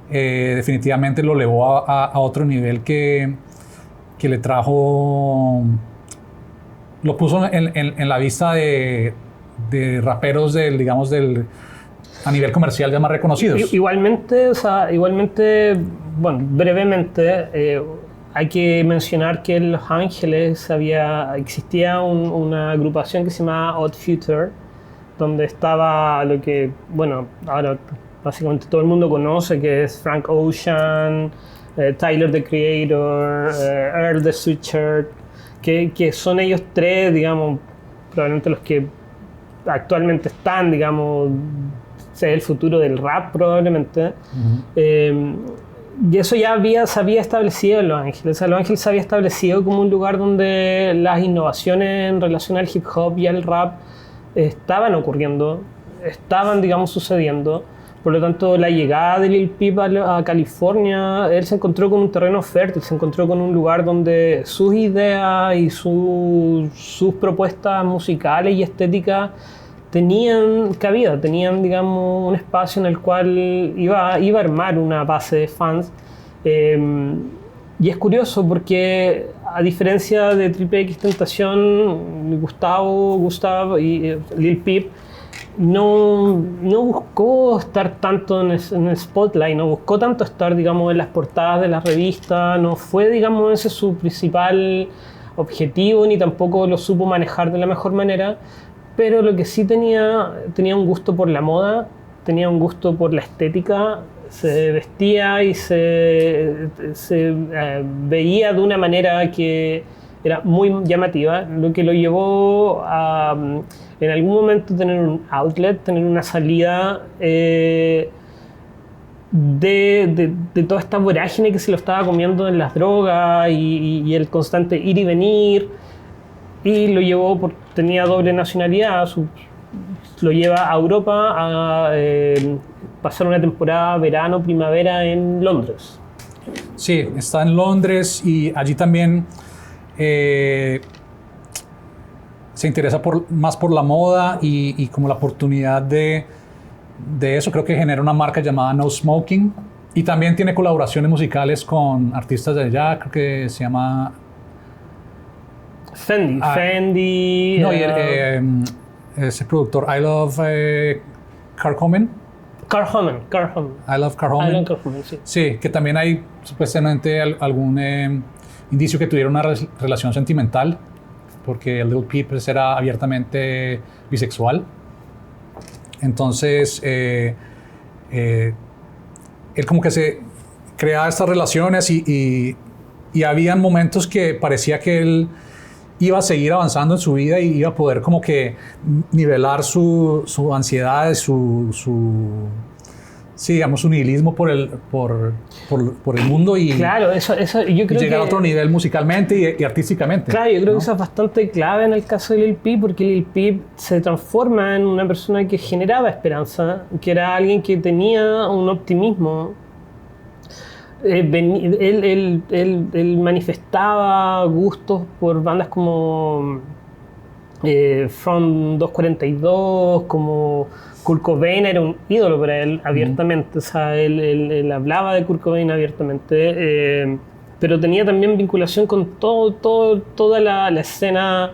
definitivamente lo elevó a otro nivel que le trajo, lo puso en la vista de raperos a nivel comercial ya más reconocidos. Igualmente, bueno, brevemente, hay que mencionar que en Los Ángeles existía una agrupación que se llamaba Odd Future, donde estaba lo que, bueno, ahora básicamente todo el mundo conoce, que es Frank Ocean, Tyler, the Creator, Earl, the Sweatshirt, que son ellos tres, digamos, probablemente los que actualmente están, digamos, es el futuro del rap probablemente. Y eso ya se había establecido en Los Ángeles. O sea, Los Ángeles se había establecido como un lugar donde las innovaciones en relación al hip hop y al rap estaban ocurriendo, estaban, digamos, sucediendo. Por lo tanto, la llegada de Lil Peep a California, él se encontró con un terreno fértil, se encontró con un lugar donde sus ideas y sus propuestas musicales y estéticas tenían cabida, tenían, digamos, un espacio en el cual iba a armar una base de fans. Y es curioso porque, a diferencia de Triple X Tentación, Gustav y Lil Peep no buscó estar tanto en el spotlight, no buscó tanto estar, digamos, en las portadas de las revistas, no fue, digamos, ese su principal objetivo, ni tampoco lo supo manejar de la mejor manera. Pero lo que sí tenía un gusto por la moda, tenía un gusto por la estética, se vestía y se veía de una manera que era muy llamativa, lo que lo llevó a en algún momento tener un outlet, tener una salida de toda esta vorágine que se lo estaba comiendo en las drogas y el constante ir y venir. Y lo llevó, tenía doble nacionalidad, lo lleva a Europa a pasar una temporada verano-primavera en Londres. Sí, está en Londres y allí también se interesa más por la moda y como la oportunidad de eso. Creo que genera una marca llamada No Smoking y también tiene colaboraciones musicales con artistas de allá, creo que se llama... Fendi. No, y ese productor, I Love Carcomen. Carhoman. I Love Carhoman. Sí. Sí, que también hay supuestamente algún indicio que tuvieron una relación sentimental, porque Lil Peep era abiertamente bisexual. Entonces, él como que se creaba estas relaciones y había momentos que parecía que él iba a seguir avanzando en su vida y iba a poder como que nivelar su ansiedad, sí, digamos, su nihilismo por el mundo y, claro, eso yo creo llegar a otro nivel musicalmente y artísticamente. Claro, yo creo que eso es bastante clave en el caso de Lil Peep, porque Lil Peep se transforma en una persona que generaba esperanza, que era alguien que tenía un optimismo. Él manifestaba gustos por bandas como From 242, como Kurt Cobain era un ídolo para él abiertamente. O sea, él hablaba de Kurt Cobain abiertamente, pero tenía también vinculación con toda la escena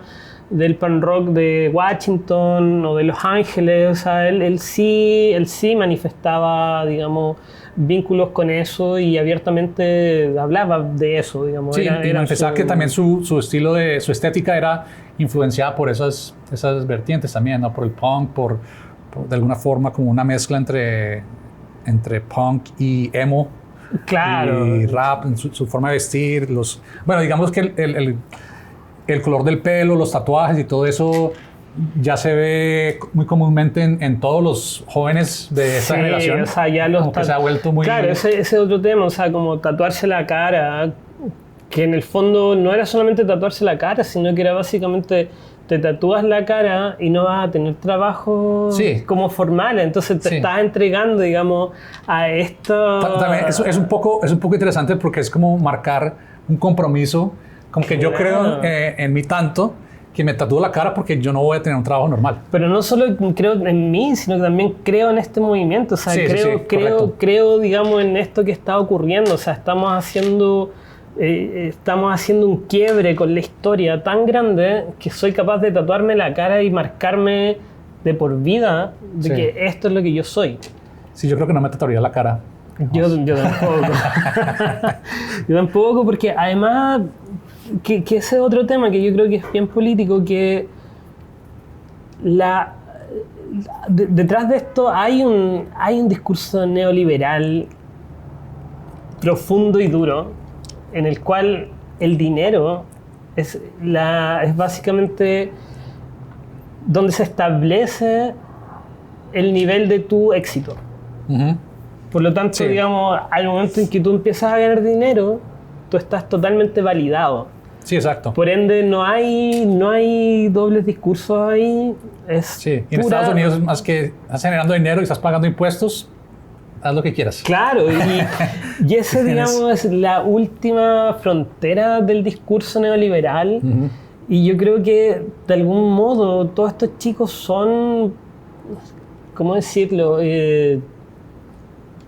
del punk rock de Washington o de Los Ángeles. O sea, él sí manifestaba, digamos, vínculos con eso y abiertamente hablaba de eso, digamos. Sí, y manifestaba que también su estilo su estética era influenciada por esas vertientes también, ¿no? Por el punk, por de alguna forma como una mezcla entre punk y emo. Claro. Y rap, en su forma de vestir, bueno, digamos que el color del pelo, los tatuajes y todo eso ya se ve muy comúnmente en todos los jóvenes de esta generación. O sea, ya como que se ha vuelto muy... Claro, ese es otro tema, o sea, como tatuarse la cara, que en el fondo no era solamente tatuarse la cara, sino que era básicamente te tatúas la cara y no vas a tener trabajo como formal, entonces te estás entregando, digamos, a esto. También es un poco interesante porque es como marcar un compromiso, como que yo creo en mí tanto que me tatúo la cara porque yo no voy a tener un trabajo normal. Pero no solo creo en mí, sino que también creo en este movimiento, o sea, creo, digamos, en esto que está ocurriendo, o sea, estamos haciendo un quiebre con la historia tan grande que soy capaz de tatuarme la cara y marcarme de por vida de que esto es lo que yo soy. Sí, yo creo que no me tatuaría la cara. Yo tampoco. Yo tampoco, porque además que ese es otro tema que yo creo que es bien político, que detrás de esto hay un discurso neoliberal profundo y duro, en el cual el dinero es básicamente donde se establece el nivel de tu éxito. Uh-huh. Por lo tanto, digamos, al momento en que tú empiezas a ganar dinero, tú estás totalmente validado. Sí, exacto. Por ende, no hay dobles discursos ahí. Y en Estados Unidos, más que estás generando dinero y estás pagando impuestos, haz lo que quieras. Claro, y ese, digamos, es la última frontera del discurso neoliberal. Uh-huh. Y yo creo que, de algún modo, todos estos chicos son, ¿cómo decirlo?,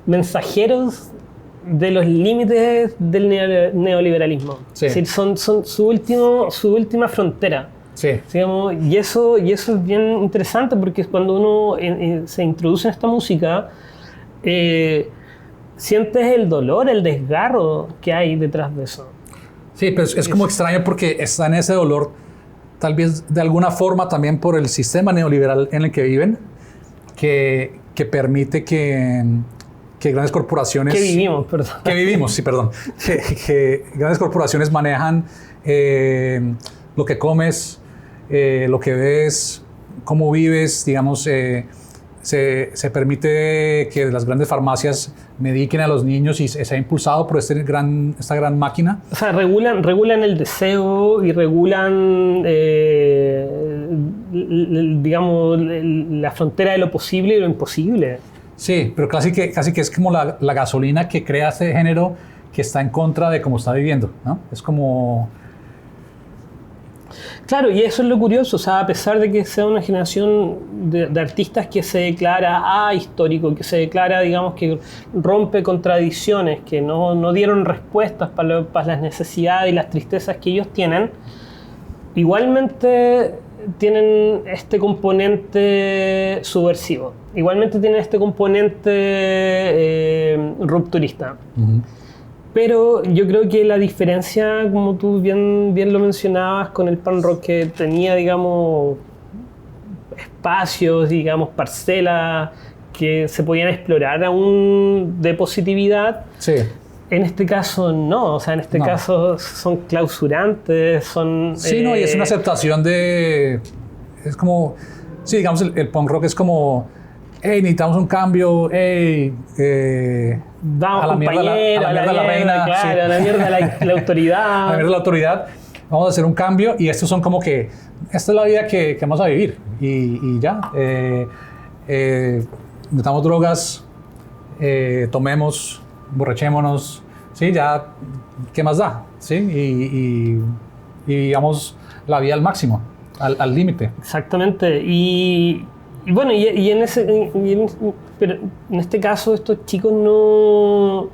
mensajeros de los límites del neoliberalismo. Sí. Es decir, son su última frontera. Sí. Digamos, y eso es bien interesante porque cuando uno se introduce en esta música, sientes el dolor, el desgarro que hay detrás de eso. Sí, pero es como extraño porque está en ese dolor, tal vez de alguna forma también por el sistema neoliberal en el que viven, que permite que grandes corporaciones... Que vivimos, perdón. Que grandes corporaciones manejan lo que comes, lo que ves, cómo vives, digamos, se permite que las grandes farmacias mediquen a los niños y se ha impulsado por esta gran máquina. O sea, regulan el deseo y regulan, digamos, la frontera de lo posible y lo imposible. Sí, pero casi que es como la gasolina que crea ese género que está en contra de cómo está viviendo, ¿no? Es como... Claro, y eso es lo curioso, o sea, a pesar de que sea una generación de artistas que se declara ahistórico, que se declara, digamos, que rompe con tradiciones, que no dieron respuestas para las necesidades y las tristezas que ellos tienen, igualmente tienen este componente subversivo, igualmente tienen este componente rupturista. Uh-huh. Pero yo creo que la diferencia, como tú bien lo mencionabas, con el punk rock, que tenía, digamos, espacios, digamos, parcelas que se podían explorar aún de positividad. Sí. En este caso no, o sea, en este caso son clausurantes, son... Sí, no, y es una aceptación de... Es como... Sí, digamos, el punk rock es como... Hey, necesitamos un cambio, hey... Vamos, a la mierda la reina. Claro, sí. A la mierda la autoridad. A la mierda la autoridad. Vamos a hacer un cambio y estos son como que... Esta es la vida que vamos a vivir y ya. Metamos drogas, tomemos... borrachémonos, sí, ya, ¿qué más da? ¿Sí? Y digamos la vida al máximo, al límite. Exactamente, y bueno, pero en este caso estos chicos no...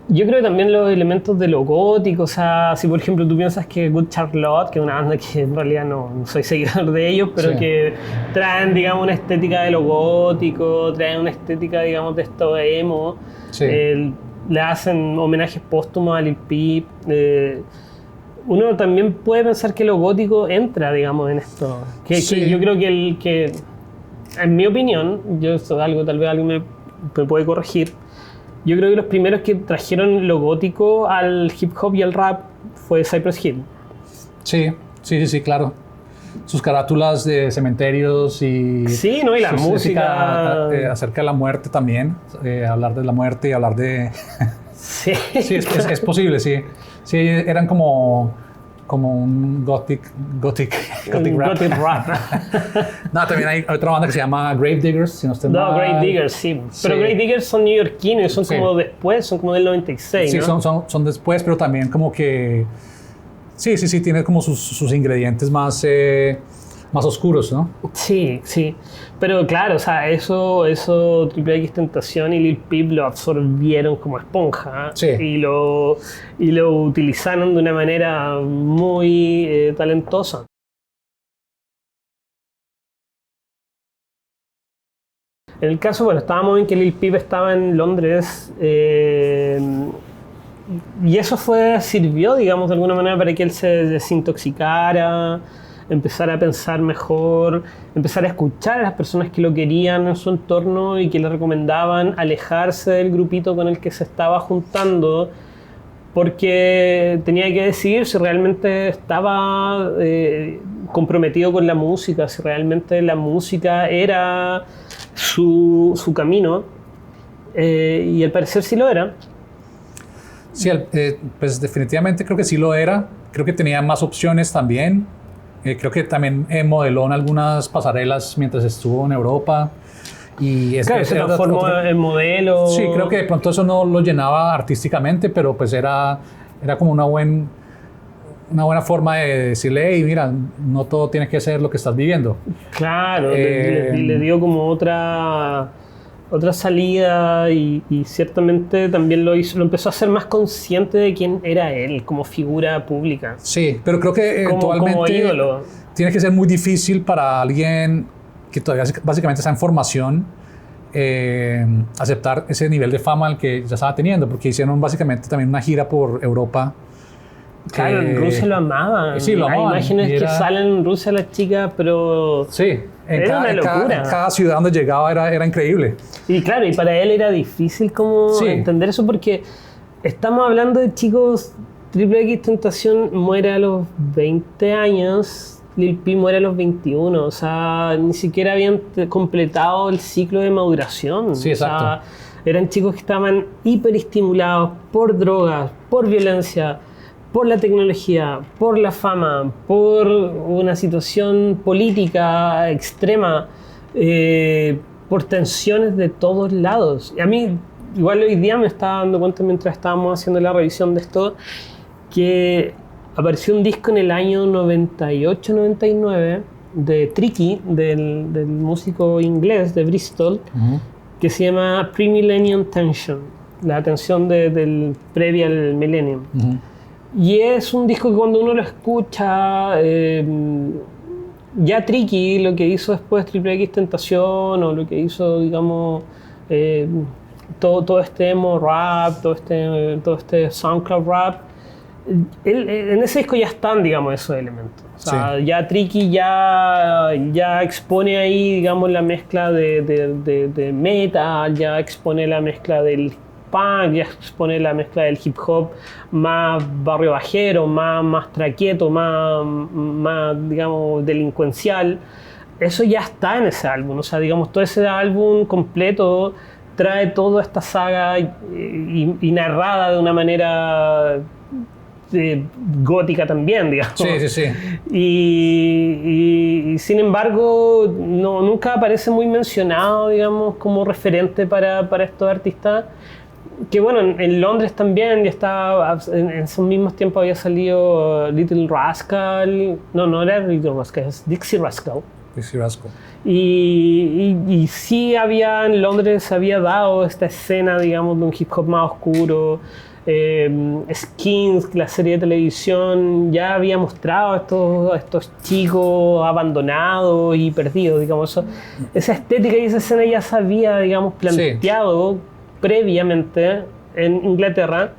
Yo creo que también los elementos de lo gótico, o sea, si por ejemplo tú piensas que Good Charlotte, que es una banda que en realidad no soy seguidor de ellos, pero sí, que traen, digamos, una estética de lo gótico, traen una estética, digamos, de esto emo, sí, le hacen homenajes póstumos a Lil Peep, uno también puede pensar que lo gótico entra, digamos, en esto. Sí. Que yo creo que en mi opinión, tal vez alguien me puede corregir, yo creo que los primeros que trajeron lo gótico al hip hop y al rap fue Cypress Hill. Sí, claro. Sus carátulas de cementerios y... Sí, ¿no? Y la música... acerca de la muerte también. Hablar de la muerte y hablar de... Sí. Sí, es posible, sí. Sí, eran como como un gothic rap. Gothic rap. No, también hay otra banda que se llama Grave Diggers, si no estoy No, mal. Grave Diggers, sí. Pero Sí. Grave Diggers son neoyorquinos, son Sí. como después, son como del 96, Sí, ¿no? son después, pero también como que... Sí, tiene como sus ingredientes más oscuros, ¿no? Sí, sí. Pero claro, o sea, eso Triple X Tentación y Lil Peep lo absorbieron como esponja. Sí. Y lo utilizaron de una manera muy talentosa. En el caso, bueno, estábamos en que Lil Peep estaba en Londres y eso sirvió, digamos, de alguna manera para que él se desintoxicara, empezar a pensar mejor, empezar a escuchar a las personas que lo querían en su entorno y que le recomendaban alejarse del grupito con el que se estaba juntando, porque tenía que decidir si realmente estaba comprometido con la música, si realmente la música era su camino, y al parecer sí lo era. Sí, pues definitivamente creo que sí lo era. Creo que tenía más opciones también. Creo que también modeló en algunas pasarelas mientras estuvo en Europa. Y Claro, se transformó en modelo. Sí, creo que de pronto eso no lo llenaba artísticamente, pero pues era como una buena forma de decirle, hey, mira, no todo tiene que ser lo que estás viviendo. Claro, le dio como otra salida y ciertamente también lo empezó a ser más consciente de quién era él como figura pública. Sí, pero creo que como eventualmente ídolo. Tiene que ser muy difícil para alguien que todavía básicamente está en formación aceptar ese nivel de fama al que ya estaba teniendo, porque hicieron básicamente también una gira por Europa. Claro, en Rusia lo amaban. Sí, lo amaban. Hay imágenes que salen en Rusia las chicas, pero sí, era una locura. En cada ciudad donde llegaba era increíble. Y claro, y para él era difícil como entender eso, porque estamos hablando de chicos. Triple X Tentación muere a los 20 años, Lil Peep muere a los 21, o sea, ni siquiera habían completado el ciclo de maduración. Sí, exacto. O sea, eran chicos que estaban hiperestimulados por drogas, por violencia, por la tecnología, por la fama, por una situación política extrema, por tensiones de todos lados. Y a mí, igual hoy día me estaba dando cuenta mientras estábamos haciendo la revisión de esto, que apareció un disco en el año 98-99 de Tricky, del músico inglés de Bristol, que se llama Pre-Millennium Tension, la tensión del previa al millennium. Y es un disco que cuando uno lo escucha, ya Tricky, lo que hizo después Triple X Tentación, o lo que hizo, digamos, todo este emo rap, todo este SoundCloud rap, en ese disco ya están, digamos, esos elementos. O sea, ya Tricky ya expone ahí, digamos, la mezcla de metal, ya expone la mezcla del punk, ya expone la mezcla del hip hop más barrio bajero, más traqueto, más, digamos, delincuencial. Eso ya está en ese álbum. O sea, digamos, todo ese álbum completo trae toda esta saga y narrada de una manera gótica también, digamos. Sí. Y sin embargo, nunca aparece muy mencionado, digamos, como referente para estos artistas. Que bueno, en Londres también ya estaba, en esos mismos tiempos había salido Little Rascal. No era Little Rascal, es Dixie Rascal. Dixie Rascal. Y sí había, en Londres se había dado esta escena, digamos, de un hip hop más oscuro. Skins, la serie de televisión, ya había mostrado a estos chicos abandonados y perdidos, digamos. Esa estética y esa escena ya se había, digamos, planteado previamente en Inglaterra,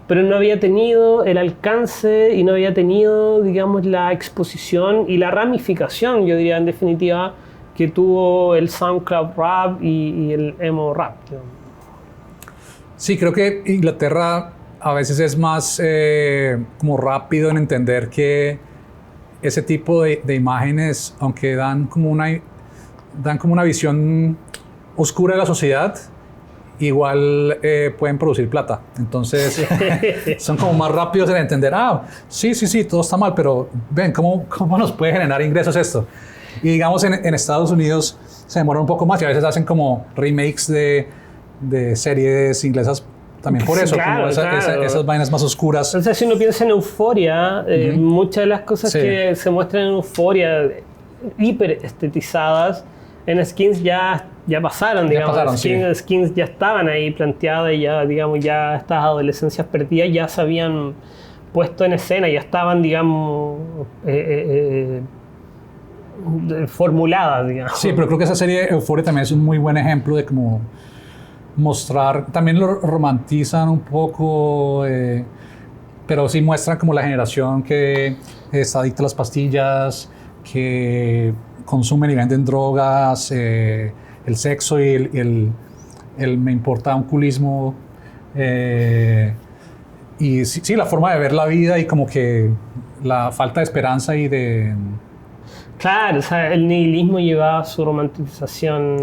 pero no había tenido el alcance y no había tenido, digamos, la exposición y la ramificación, yo diría en definitiva, que tuvo el SoundCloud rap y el emo rap. Sí, creo que Inglaterra a veces es más como rápido en entender que ese tipo de imágenes, aunque dan como una visión oscura de la sociedad, igual pueden producir plata. Entonces, son como más rápidos en entender, sí, todo está mal, pero ven, ¿cómo nos puede generar ingresos esto? Y digamos, en Estados Unidos se demora un poco más y a veces hacen como remakes de series inglesas también por eso, claro, como esas vainas más oscuras. O sea, si uno piensa en Euphoria, muchas de las cosas que se muestran en Euphoria, hiper estetizadas, en Skins ya pasaron, digamos. Skins ya estaban ahí planteadas y ya, digamos, ya estas adolescencias perdidas ya se habían puesto en escena, ya estaban, digamos, formuladas, digamos. Sí, pero creo que esa serie Euphoria también es un muy buen ejemplo de cómo mostrar, también lo romantizan un poco, pero sí muestran como la generación que está adicta a las pastillas, que consumen y venden drogas, el sexo y el me importa un culismo, y sí, la forma de ver la vida y como que la falta de esperanza y de... Claro, o sea, el nihilismo llevaba su romantización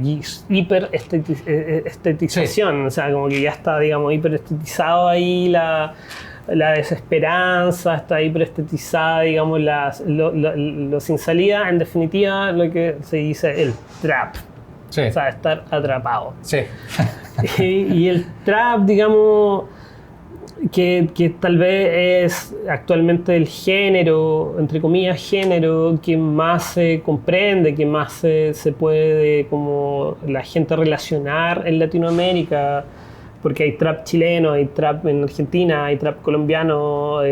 y hiper estetización, o sea, como que ya está, digamos, hiper estetizado ahí la desesperanza, está hiper estetizada, digamos, lo sin salida, en definitiva, lo que se dice el trap, o sea, estar atrapado. Sí. y el trap, digamos... Que tal vez es actualmente el género, entre comillas, género que más se comprende, que más se puede como la gente relacionar en Latinoamérica, porque hay trap chileno, hay trap en Argentina, hay trap colombiano,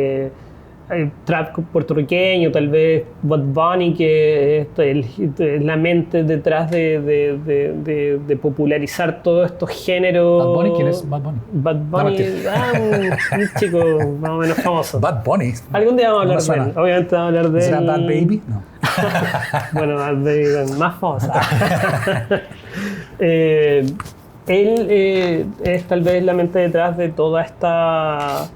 hay trap puertorriqueño, tal vez Bad Bunny, que es la mente detrás de popularizar todos estos géneros. ¿Bad Bunny? ¿Quién es Bad Bunny? Bad Bunny, un chico más o menos famoso. Bad Bunny. Algún día vamos a hablar de él. Obviamente vamos a hablar de él. ¿Será Bad Baby? No. Bueno, Bad Baby, más famosa. Él es tal vez la mente detrás de toda esta...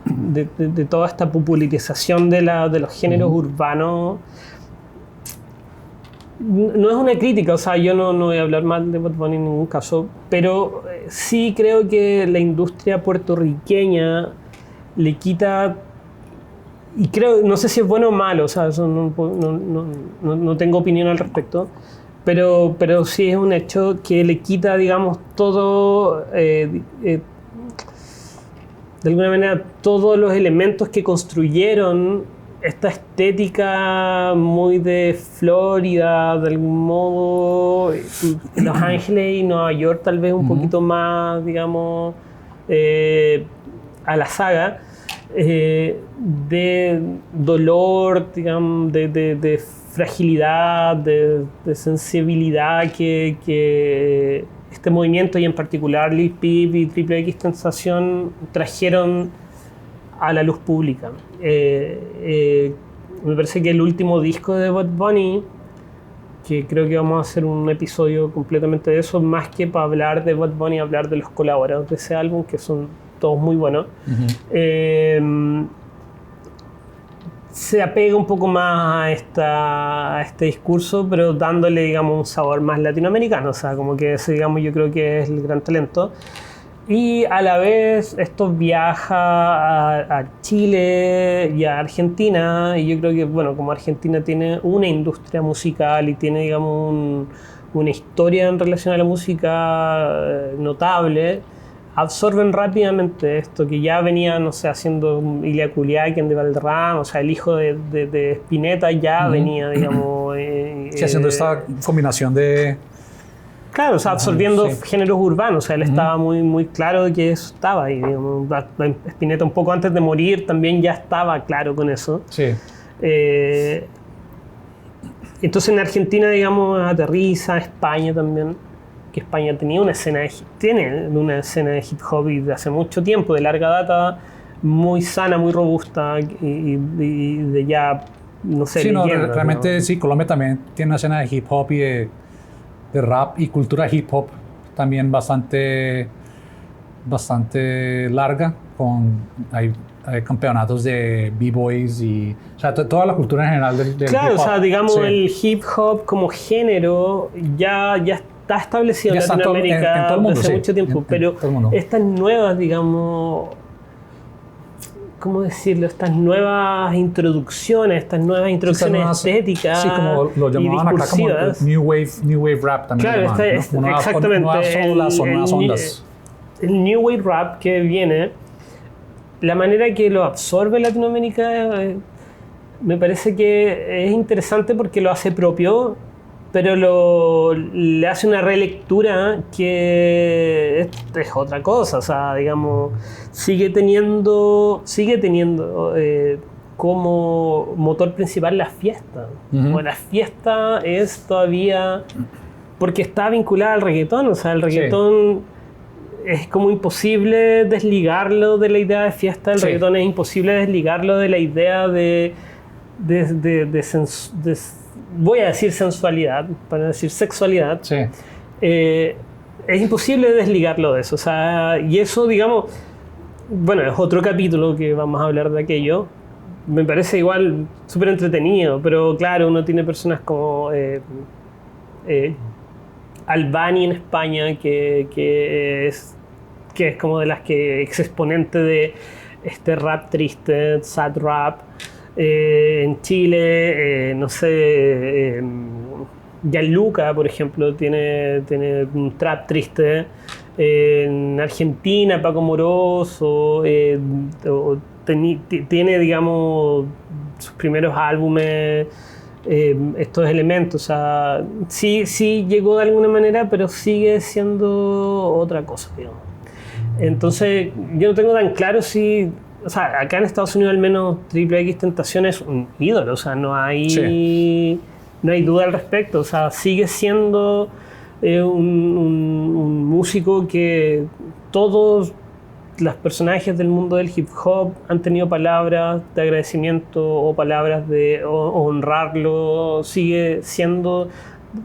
De toda esta popularización de los géneros urbanos. No es una crítica, o sea, yo no voy a hablar mal de Bad Bunny en ningún caso, pero sí creo que la industria puertorriqueña le quita, y creo, no sé si es bueno o malo, o sea, eso no tengo opinión al respecto, pero sí es un hecho que le quita, digamos, todo... de alguna manera, todos los elementos que construyeron esta estética muy de Florida, de algún modo, Los Ángeles y Nueva York tal vez un poquito más, digamos, a la saga, de dolor, digamos, de fragilidad, de sensibilidad que este movimiento y en particular Lil Peep y Triple X Tentación trajeron a la luz pública. Me parece que el último disco de Bad Bunny, que creo que vamos a hacer un episodio completamente de eso, más que para hablar de Bad Bunny, hablar de los colaboradores de ese álbum, que son todos muy buenos, se apega un poco más a este discurso, pero dándole, digamos, un sabor más latinoamericano, o sea, como que ese, digamos, yo creo que es el gran talento. Y a la vez esto viaja a Chile y a Argentina, y yo creo que, bueno, como Argentina tiene una industria musical y tiene, digamos, una historia en relación a la música notable, absorben rápidamente esto que ya venía, no sé, haciendo Ilia Culiaquen de Valderrama, o sea, el hijo de Spinetta ya venía, digamos... haciendo esta combinación de... Claro, o sea, absorbiendo géneros urbanos, o sea, él estaba muy claro de que eso estaba ahí, digamos. Spinetta un poco antes de morir también ya estaba claro con eso. Sí. Entonces en Argentina, digamos, aterriza, España también, que España tiene una escena de hip hop y de hace mucho tiempo, de larga data, muy sana, muy robusta y de ya, no sé, sí, leyenda, realmente ¿no? sí, Colombia también tiene una escena de hip hop y de rap y cultura hip hop también bastante larga, hay campeonatos de b-boys y, o sea, toda la cultura en general del claro, hip hop. O sea, digamos, sí. El hip hop como género ya está establecido Ya en está en todo- Latinoamérica en todo el mundo, hace sí. mucho tiempo, En pero todo el mundo. estas nuevas, digamos, ¿cómo decirlo? Estas nuevas introducciones nuevas- estéticas Sí, como lo y llamaban acá como el discursivas. New Wave Rap también. Claro, lo llamaban, ¿no? Como nuevas, exactamente. nuevas olas o nuevas ondas. El New Wave Rap que viene, la manera que lo absorbe Latinoamérica, me parece que es interesante porque lo hace propio, pero le hace una relectura que es otra cosa. O sea, digamos, sigue teniendo como motor principal la fiesta. Ujú. Bueno, la fiesta es todavía porque está vinculada al reggaetón. O sea, el reggaetón es como imposible desligarlo de la idea de fiesta. El Sí. reggaetón es imposible desligarlo de la idea voy a decir sensualidad, para no decir sexualidad. Sí. Es imposible desligarlo de eso. O sea, y eso, digamos, bueno, es otro capítulo que vamos a hablar de aquello. Me parece igual súper entretenido, pero claro, uno tiene personas como Albani en España, que es como de las que ex exponente de este rap triste, sad rap. En Chile, no sé, Gianluca, por ejemplo, tiene un trap triste. En Argentina, Paco Moroso, tiene, digamos, sus primeros álbumes, estos elementos. O sea, sí llegó de alguna manera, pero sigue siendo otra cosa, digamos. Entonces, yo no tengo tan claro si... O sea, acá en Estados Unidos al menos Triple X Tentación es un ídolo. O sea, no hay duda al respecto. O sea, sigue siendo un músico que todos los personajes del mundo del hip hop han tenido palabras de agradecimiento o palabras de honrarlo. Sigue siendo...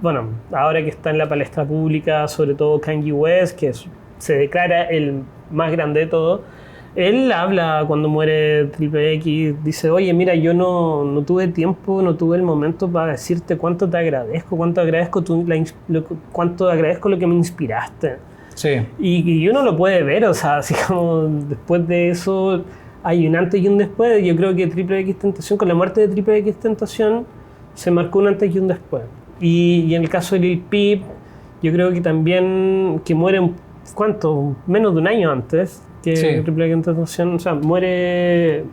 Bueno, ahora que está en la palestra pública, sobre todo Kanye West, que se declara el más grande de todo. Él habla cuando muere Triple X, dice, oye, mira, yo no tuve tiempo, no tuve el momento para decirte cuánto te agradezco, cuánto agradezco lo que me inspiraste. Sí. Y uno lo puede ver, o sea, así como después de eso hay un antes y un después. Yo creo que Triple X Tentación, con la muerte de Triple X Tentación, se marcó un antes y un después. Y en el caso de Lil Peep, yo creo que también, que muere, ¿cuánto? Menos de un año antes que Triple X Tentación. O sea, Triple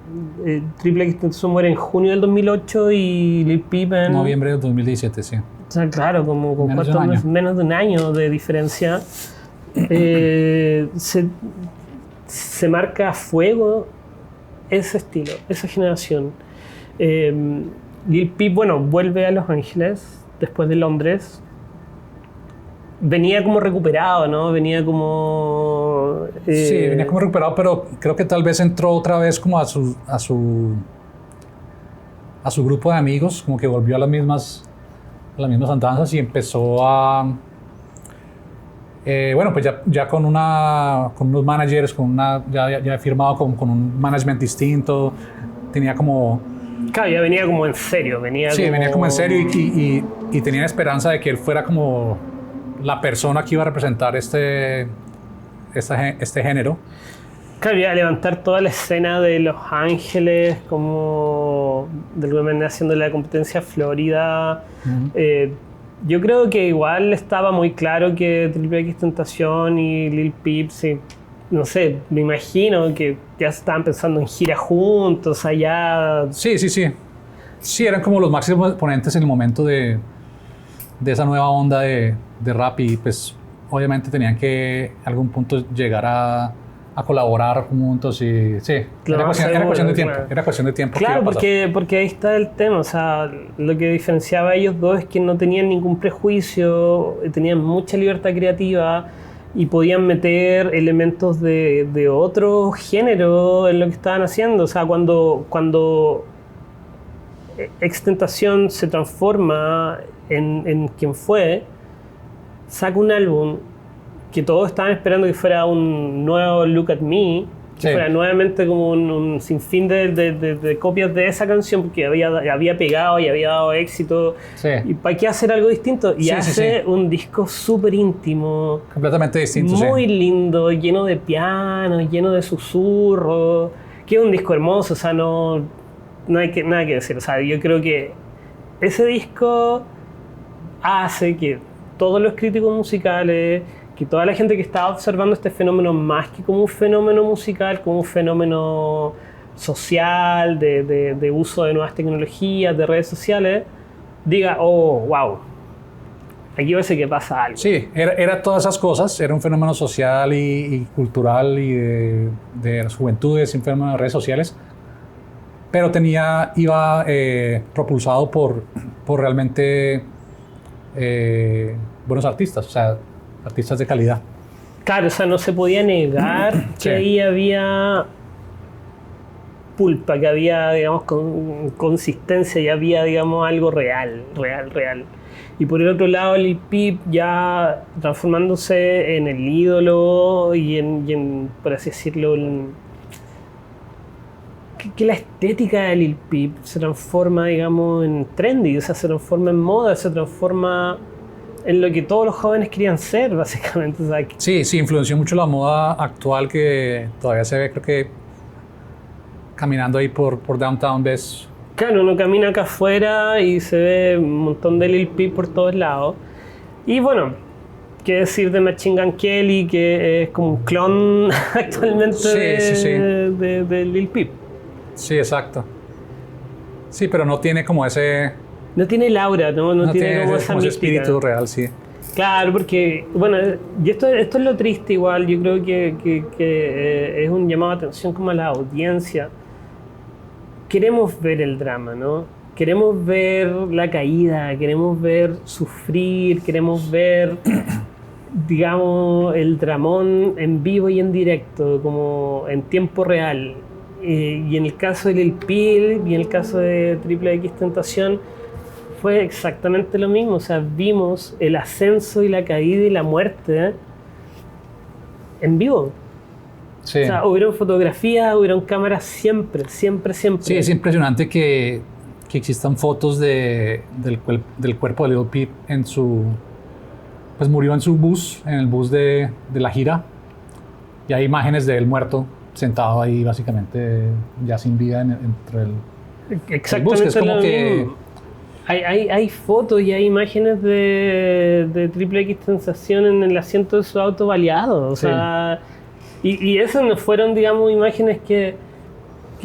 X Tentación muere en junio del 2008 y Lil Peep en... Noviembre del 2017, sí. O sea, claro, como con menos de un año de diferencia. Se marca a fuego ese estilo, esa generación. Lil Peep, bueno, vuelve a Los Ángeles después de Londres. Venía como recuperado, ¿no? Venía como... Sí, venía como recuperado, pero creo que tal vez entró otra vez como a su grupo de amigos, como que volvió a las mismas andanzas y empezó a... bueno, pues ya con unos managers, ya he firmado con un management distinto, tenía como... Claro, ya venía como en serio, venía como en serio y tenía esperanza de que él fuera como la persona que iba a representar este género. Claro, iba a levantar toda la escena de Los Ángeles, como de alguna manera haciendo la competencia Florida. Uh-huh. Yo creo que igual estaba muy claro que Triple X Tentación y Lil Peep, sí, no sé, me imagino que ya estaban pensando en gira juntos, allá. Sí. Sí, eran como los máximos exponentes en el momento de esa nueva onda de rap y pues obviamente tenían que a algún punto llegar a colaborar juntos y sí, era cuestión de tiempo. Claro, porque ahí está el tema, o sea, lo que diferenciaba a ellos dos es que no tenían ningún prejuicio, tenían mucha libertad creativa y podían meter elementos de otro género en lo que estaban haciendo. O sea, cuando Extentación se transforma en quien fue, saca un álbum que todos estaban esperando que fuera un nuevo Look at Me, que fuera nuevamente como un sinfín de copias de esa canción, porque había pegado y había dado éxito. Sí. ¿Y para qué hacer algo distinto? Y hace un disco súper íntimo. Completamente distinto, muy lindo, lleno de piano, lleno de susurros. Que es un disco hermoso, o sea, no hay nada que decir. O sea, yo creo que ese disco hace que todos los críticos musicales, que toda la gente que estaba observando este fenómeno más que como un fenómeno musical, como un fenómeno social, de uso de nuevas tecnologías, de redes sociales, diga, oh, wow, aquí parece que pasa algo. Sí, era todas esas cosas, era un fenómeno social y cultural y de las juventudes, un fenómeno de redes sociales, pero iba propulsado por realmente buenos artistas, o sea, artistas de calidad. Claro, o sea, no se podía negar que ahí había pulpa, que había, digamos, consistencia y había, digamos, algo real. Y por el otro lado, Lil Peep ya transformándose en el ídolo y en por así decirlo, que la estética de Lil Peep se transforma, digamos, en trendy, o sea, se transforma en moda, se transforma en lo que todos los jóvenes querían ser, básicamente. O sea, sí, influenció mucho la moda actual, que todavía se ve, creo que caminando ahí por Downtown ves. Claro, uno camina acá afuera y se ve un montón de Lil Peep por todos lados. Y bueno, qué decir de Machine Gun Kelly, que es como un clon actualmente de Lil Peep. Sí, exacto. Sí, pero no tiene como ese... No tiene el aura, no tiene como esa ese espíritu real, sí. Claro, porque, bueno, y esto es lo triste igual, yo creo que es un llamado de atención como a la audiencia. Queremos ver el drama, ¿no? Queremos ver la caída, queremos ver sufrir, queremos ver, digamos, el dramón en vivo y en directo, como en tiempo real. Y en el caso de Lil Peep y en el caso de Triple X Tentación fue exactamente lo mismo. O sea, vimos el ascenso y la caída y la muerte en vivo. Sí. O sea, hubieron fotografías, hubieron cámaras siempre. Sí, es impresionante que existan fotos del cuerpo de Lil Peep en su... Pues murió en su bus, en el bus de la gira. Y hay imágenes de él muerto, sentado ahí básicamente ya sin vida entre el bus, que es como que... Hay fotos y hay imágenes de Triple X Tentación en el asiento de su auto baleado. O sea, y esas no fueron, digamos, imágenes que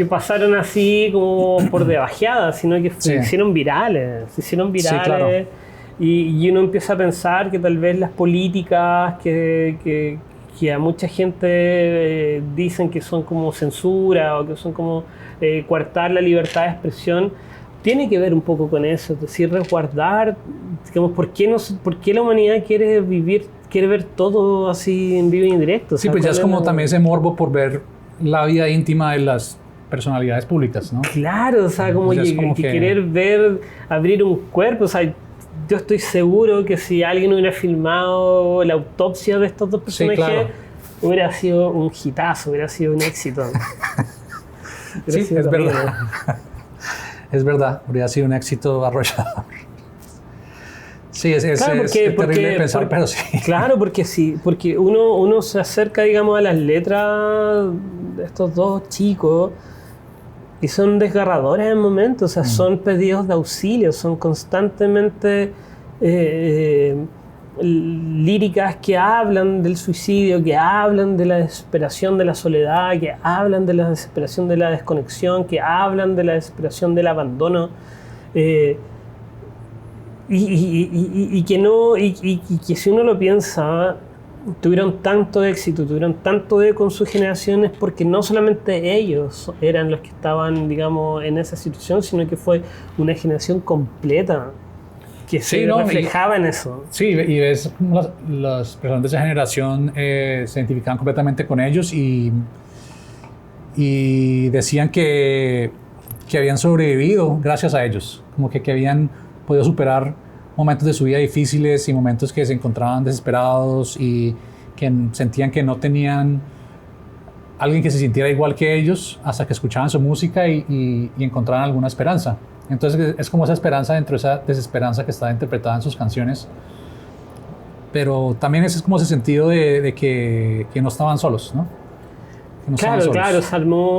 pasaron así como por debajeada, sino que se hicieron virales. Sí, claro. Y uno empieza a pensar que tal vez las políticas que a mucha gente dicen que son como censura o que son como coartar la libertad de expresión, tiene que ver un poco con eso, es decir, resguardar, digamos, ¿por qué la humanidad quiere ver todo así en vivo y en directo? O sea, sí, pues ya es como también ese morbo por ver la vida íntima de las personalidades públicas, ¿no? Claro, o sea, como, que querer ver, abrir un cuerpo, o sea, yo estoy seguro que si alguien hubiera filmado la autopsia de estos dos personajes, hubiera sido un hitazo, hubiera sido un éxito. Sí, es verdad. Es verdad, habría sido un éxito arrollador. Sí, es terrible pensar, pero sí. Claro, porque uno se acerca, digamos, a las letras de estos dos chicos y son desgarradoras en momentos, o sea, son pedidos de auxilio, son constantemente líricas que hablan del suicidio, que hablan de la desesperación de la soledad, que hablan de la desesperación de la desconexión, que hablan de la desesperación del abandono, y que si uno lo piensa, tuvieron tanto éxito, tuvieron tanto eco en sus generaciones porque no solamente ellos eran los que estaban, digamos, en esa situación, sino que fue una generación completa que se reflejaba en eso. Sí, y ves las personas de esa generación se identificaban completamente con ellos y decían que habían sobrevivido gracias a ellos, como que habían podido superar momentos de su vida difíciles y momentos que se encontraban desesperados y que sentían que no tenían alguien que se sintiera igual que ellos hasta que escuchaban su música y encontraran alguna esperanza. Entonces es como esa esperanza dentro de esa desesperanza que está interpretada en sus canciones. Pero también ese es como ese sentido de que no estaban solos, ¿no? Que no estaban solos. Claro,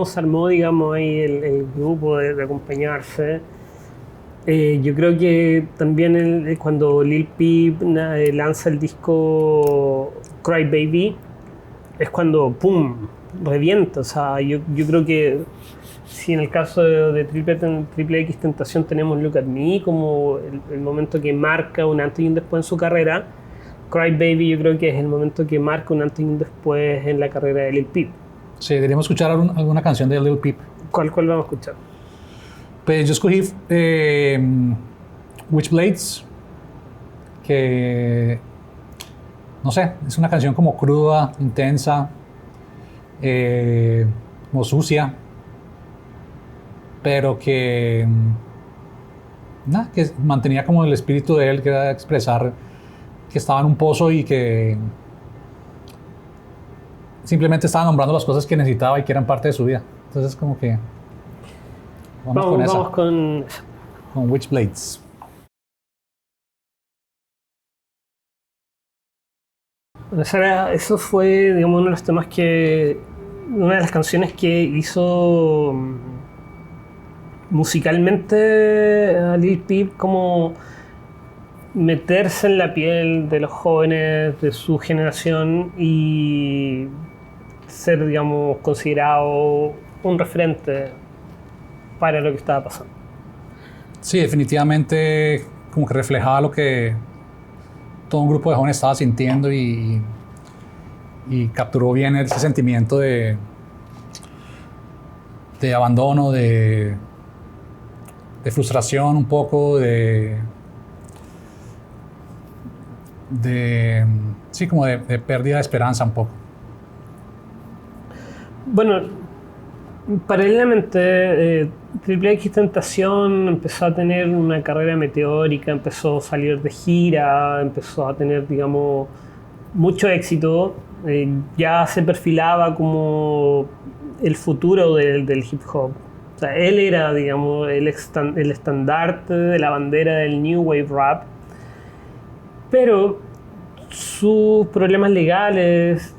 se armó, digamos, ahí el grupo de acompañarse. Yo creo que también cuando Lil Peep lanza el disco Cry Baby, es cuando ¡pum! Revienta. O sea, yo creo que si en el caso de Triple X Tentación tenemos Look at Me como el momento que marca un antes y un después en su carrera, Cry Baby yo creo que es el momento que marca un antes y un después en la carrera de Lil Peep. Sí, deberíamos escuchar alguna canción de Lil Peep. ¿Cuál vamos a escuchar? Pues yo escogí Witchblades, que no sé, es una canción como cruda, intensa, como sucia, pero que mantenía como el espíritu de él, que era expresar que estaba en un pozo y que simplemente estaba nombrando las cosas que necesitaba y que eran parte de su vida. Entonces como que vamos con Witchblades. Eso fue, digamos, uno de los temas una de las canciones que hizo musicalmente a Lil Peep, como meterse en la piel de los jóvenes de su generación y ser, digamos, considerado un referente para lo que estaba pasando. Sí, definitivamente como que reflejaba lo que todo un grupo de jóvenes estaba sintiendo y capturó bien ese sentimiento de abandono, de frustración un poco, sí, como de pérdida de esperanza un poco. Bueno, paralelamente Triple X Tentación empezó a tener una carrera meteórica, empezó a salir de gira, empezó a tener, digamos, mucho éxito. Ya se perfilaba como el futuro del hip hop. O sea, él era, digamos, el estandarte de la bandera del New Wave Rap. Pero sus problemas legales,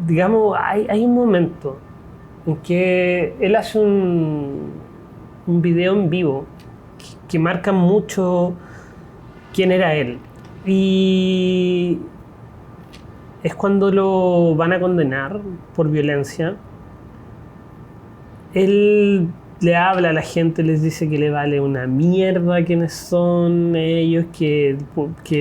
digamos, hay un momento en que él hace un video en vivo que marca mucho quién era él. Y es cuando lo van a condenar por violencia. Él le habla a la gente, les dice que le vale una mierda quiénes son ellos, que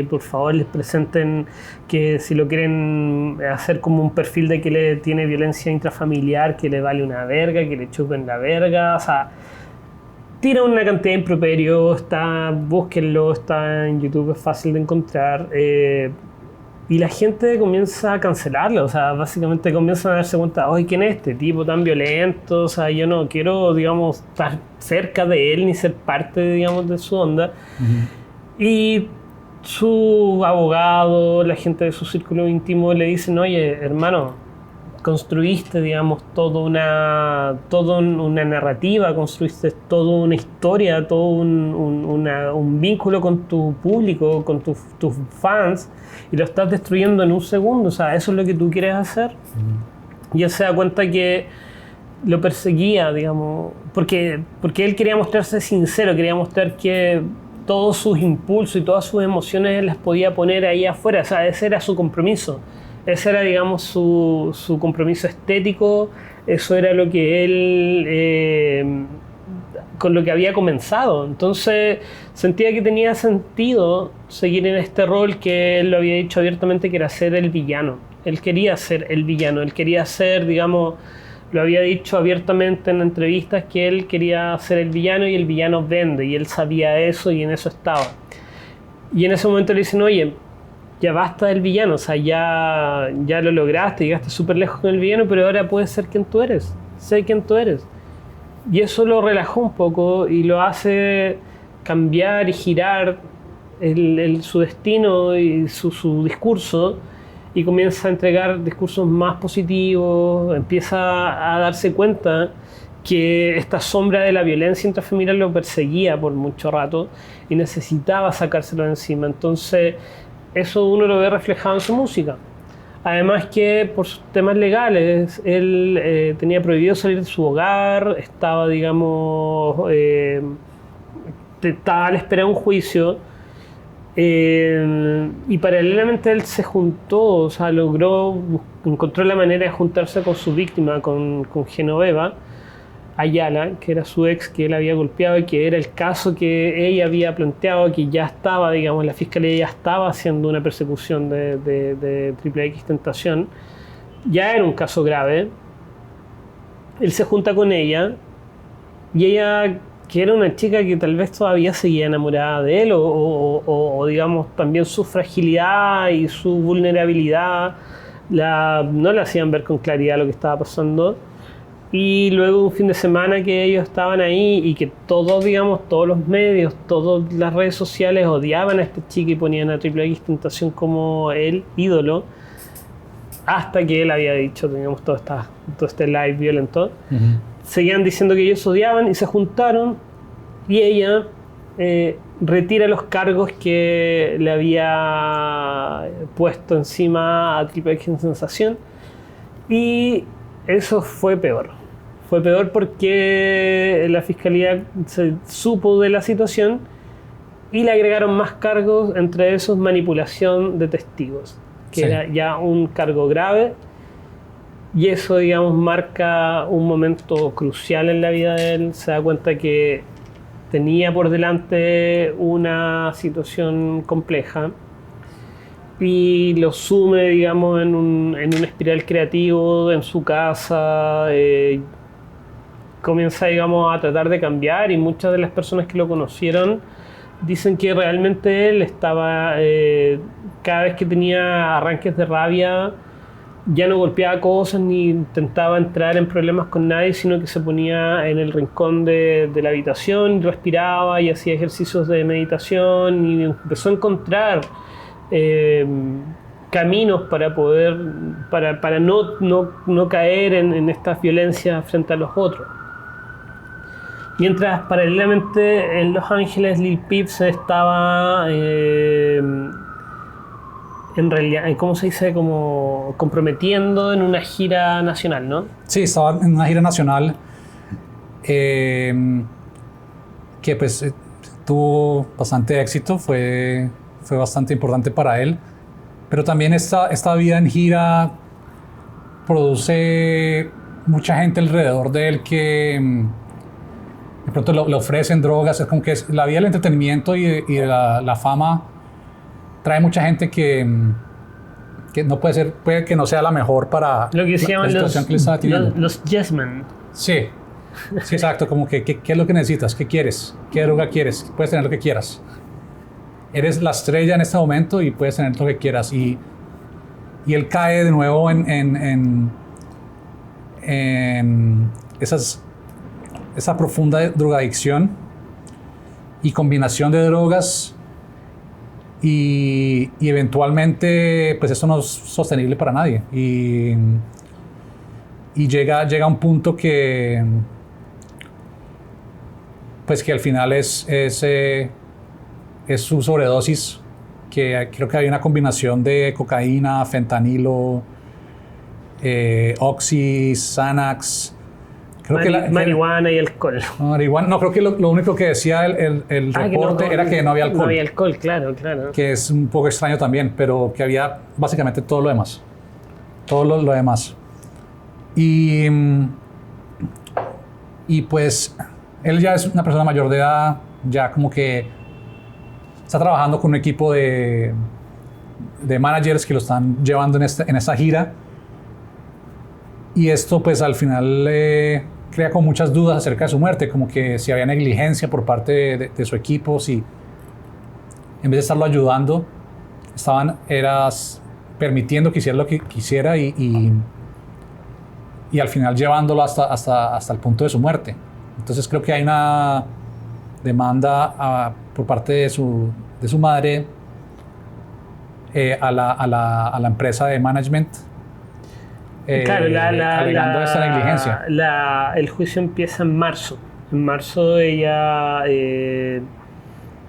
por favor les presenten, que si lo quieren hacer como un perfil de que le tiene violencia intrafamiliar, que le vale una verga, que le chupen la verga. O sea, tira una cantidad de improperios, búsquenlo, está en YouTube, es fácil de encontrar. Y la gente comienza a cancelarlo, o sea, básicamente comienzan a darse cuenta, ¡ay, quién es este tipo tan violento! O sea, yo no quiero, digamos, estar cerca de él ni ser parte, digamos, de su onda. Uh-huh. Y su abogado, la gente de su círculo íntimo le dicen, oye, hermano, construiste, digamos, toda una narrativa, construiste toda una historia, todo un vínculo con tu público, con tus fans, y lo estás destruyendo en un segundo. O sea, eso es lo que tú quieres hacer. Y él se da cuenta que lo perseguía, digamos, porque él quería mostrarse sincero, quería mostrar que todos sus impulsos y todas sus emociones él las podía poner ahí afuera. O sea, ese era su compromiso. Ese era, digamos, su compromiso estético. Eso era lo que él, con lo que había comenzado. Entonces sentía que tenía sentido seguir en este rol que él lo había dicho abiertamente, que era ser el villano. Él quería ser el villano. Él quería ser, digamos, lo había dicho abiertamente en entrevistas, que él quería ser el villano y el villano vende. Y él sabía eso y en eso estaba. Y en ese momento le dicen, oye, ya basta del villano, o sea, ya lo lograste, llegaste súper lejos con el villano, pero ahora puedes ser quien tú eres, sé quién tú eres. Y eso lo relajó un poco y lo hace cambiar y girar su destino y su discurso, y comienza a entregar discursos más positivos, empieza a darse cuenta que esta sombra de la violencia intrafamiliar lo perseguía por mucho rato y necesitaba sacárselo de encima. Entonces, eso uno lo ve reflejado en su música. Además que por sus temas legales, él tenía prohibido salir de su hogar, estaba, digamos, estaba a la espera de un juicio. Y paralelamente él se juntó, o sea, encontró la manera de juntarse con su víctima, con Genoveva Ayala, que era su ex, que él había golpeado y que era el caso que ella había planteado, que ya estaba, digamos, la fiscalía ya estaba haciendo una persecución de Triple X Tentación. Ya era un caso grave. Él se junta con ella y ella, que era una chica que tal vez todavía seguía enamorada de él, o digamos también su fragilidad y su vulnerabilidad no le hacían ver con claridad lo que estaba pasando. Y luego un fin de semana que ellos estaban ahí y que todos, digamos, todos los medios, todas las redes sociales odiaban a este chico y ponían a Triple X Tentación como el ídolo, hasta que él había dicho, teníamos todo este live violento. Uh-huh. Seguían diciendo que ellos odiaban y se juntaron, y ella retira los cargos que le había puesto encima a Triple X Tentación, y eso fue peor. Fue peor porque la fiscalía se supo de la situación y le agregaron más cargos, entre esos manipulación de testigos, que sí, era ya un cargo grave. Y eso, digamos, marca un momento crucial en la vida de él. Se da cuenta que tenía por delante una situación compleja y lo sume, digamos, en un espiral creativo en su casa. Comienza, digamos, a tratar de cambiar, y muchas de las personas que lo conocieron dicen que realmente él estaba, cada vez que tenía arranques de rabia, ya no golpeaba cosas ni intentaba entrar en problemas con nadie, sino que se ponía en el rincón de la habitación, respiraba y hacía ejercicios de meditación, y empezó a encontrar caminos para poder, para no caer en estas violencias frente a los otros. Mientras paralelamente en Los Ángeles Lil Peep se estaba en realidad, ¿cómo se dice? Como comprometiendo en una gira nacional, ¿no? Sí, estaba en una gira nacional que pues tuvo bastante éxito, fue bastante importante para él, pero también esta vida en gira produce mucha gente alrededor de él que de pronto le ofrecen drogas. Es como que la vida del entretenimiento y de la fama trae mucha gente que no puede que no sea la mejor para lo que se llaman la situación que le estaba teniendo. Los yes men. Sí, exacto, como que ¿qué es lo que necesitas? ¿Qué quieres? ¿Qué droga quieres? Puedes tener lo que quieras. Eres la estrella en este momento y puedes tener lo que quieras. Y él cae de nuevo en esa profunda drogadicción y combinación de drogas, y eventualmente pues eso no es sostenible para nadie, y llega a un punto que pues que al final es su sobredosis, que creo que había una combinación de cocaína, fentanilo, Oxy, Xanax. Creo que marihuana y alcohol. Marihuana, no, creo que lo único que decía el reporte era que no había alcohol. No había alcohol, claro. Que es un poco extraño también, pero que había básicamente todo lo demás. Todo lo demás. Y pues él ya es una persona mayor de edad, ya como que está trabajando con un equipo de managers que lo están llevando en esta gira. Y esto pues al final crea como muchas dudas acerca de su muerte, como que si había negligencia por parte de su equipo, si en vez de estarlo ayudando, eras permitiendo que hiciera lo que quisiera y al final llevándolo hasta el punto de su muerte. Entonces creo que hay una demanda por parte de su madre a la empresa de management, Claro, alegando esta negligencia. el juicio empieza en marzo. En marzo ella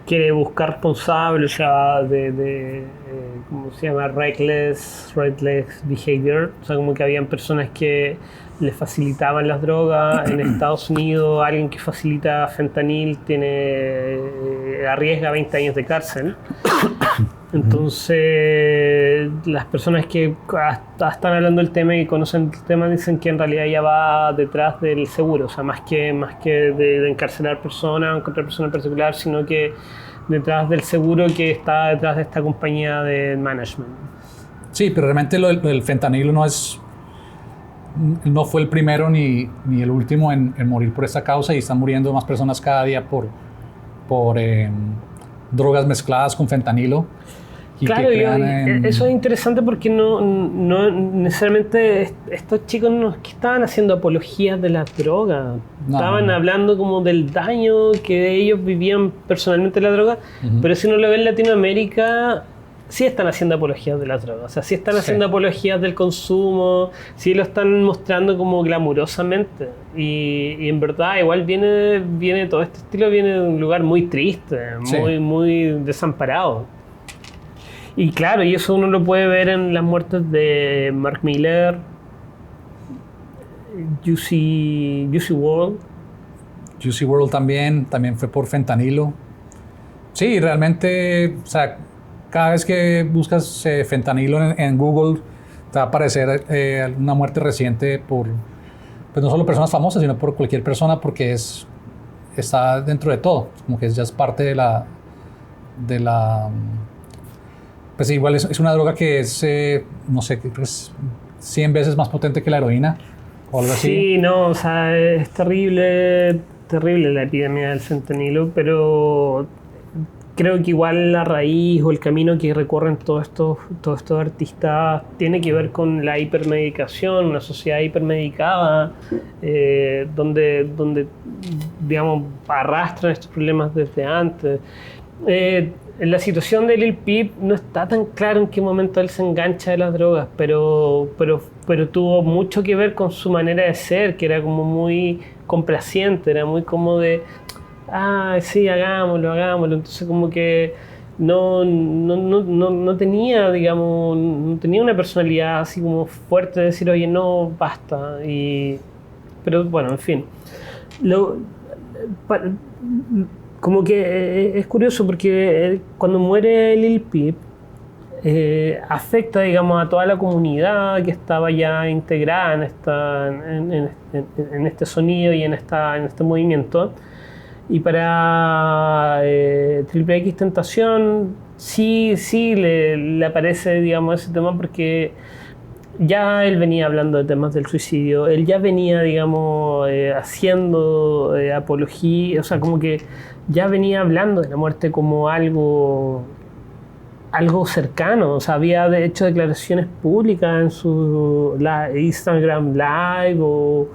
quiere buscar responsables, o sea, ¿cómo se llama? Reckless behavior. O sea, como que habían personas que le facilitaban las drogas. En Estados Unidos, alguien que facilita fentanil arriesga 20 años de cárcel. Entonces, las personas que están hablando del tema y conocen el tema dicen que en realidad ella va detrás del seguro, o sea, más que de encarcelar personas o encontrar personas en particular, sino que detrás del seguro que está detrás de esta compañía de management. Sí, pero realmente el fentanilo no fue el primero ni el último en morir por esta causa, y están muriendo más personas cada día por drogas mezcladas con fentanilo. Claro, eso es interesante porque no necesariamente estos chicos no es que estaban haciendo apologías de las drogas, estaban hablando como del daño que ellos vivían personalmente de la droga, pero si uno lo ve en Latinoamérica, sí están haciendo apologías de las drogas, o sea, sí están haciendo apologías del consumo, sí lo están mostrando como glamurosamente, y en verdad igual viene todo este estilo viene de un lugar muy triste, muy desamparado. Y claro, y eso uno lo puede ver en las muertes de Mark Miller, Juicy WRLD. Juicy WRLD también fue por fentanilo. Sí, realmente, o sea, cada vez que buscas fentanilo en Google, te va a aparecer una muerte reciente por, pues no solo personas famosas, sino por cualquier persona, porque está dentro de todo, como que ya es parte de la pues igual es una droga que es, no sé, creo que es 100 veces más potente que la heroína o algo así. Sí, no, o sea, es terrible la epidemia del fentanilo, pero creo que igual la raíz o el camino que recorren todos estos artistas tiene que ver con la hipermedicación, una sociedad hipermedicada, donde digamos, arrastran estos problemas desde antes. En la situación de Lil Peep no está tan claro en qué momento él se engancha de las drogas, pero tuvo mucho que ver con su manera de ser, que era como muy complaciente, era muy como de, sí, hagámoslo. Entonces como que no tenía, digamos, no tenía una personalidad así como fuerte de decir, oye, no, basta. Pero bueno, en fin. Como que es curioso porque cuando muere Lil Peep afecta, digamos, a toda la comunidad que estaba ya integrada en este sonido y en este movimiento. Y para Triple X Tentación sí le aparece, digamos, ese tema porque ya él venía hablando de temas del suicidio, él ya venía, digamos, haciendo apología, o sea, como que ya venía hablando de la muerte como algo cercano, o sea, había de hecho declaraciones públicas en su Instagram Live o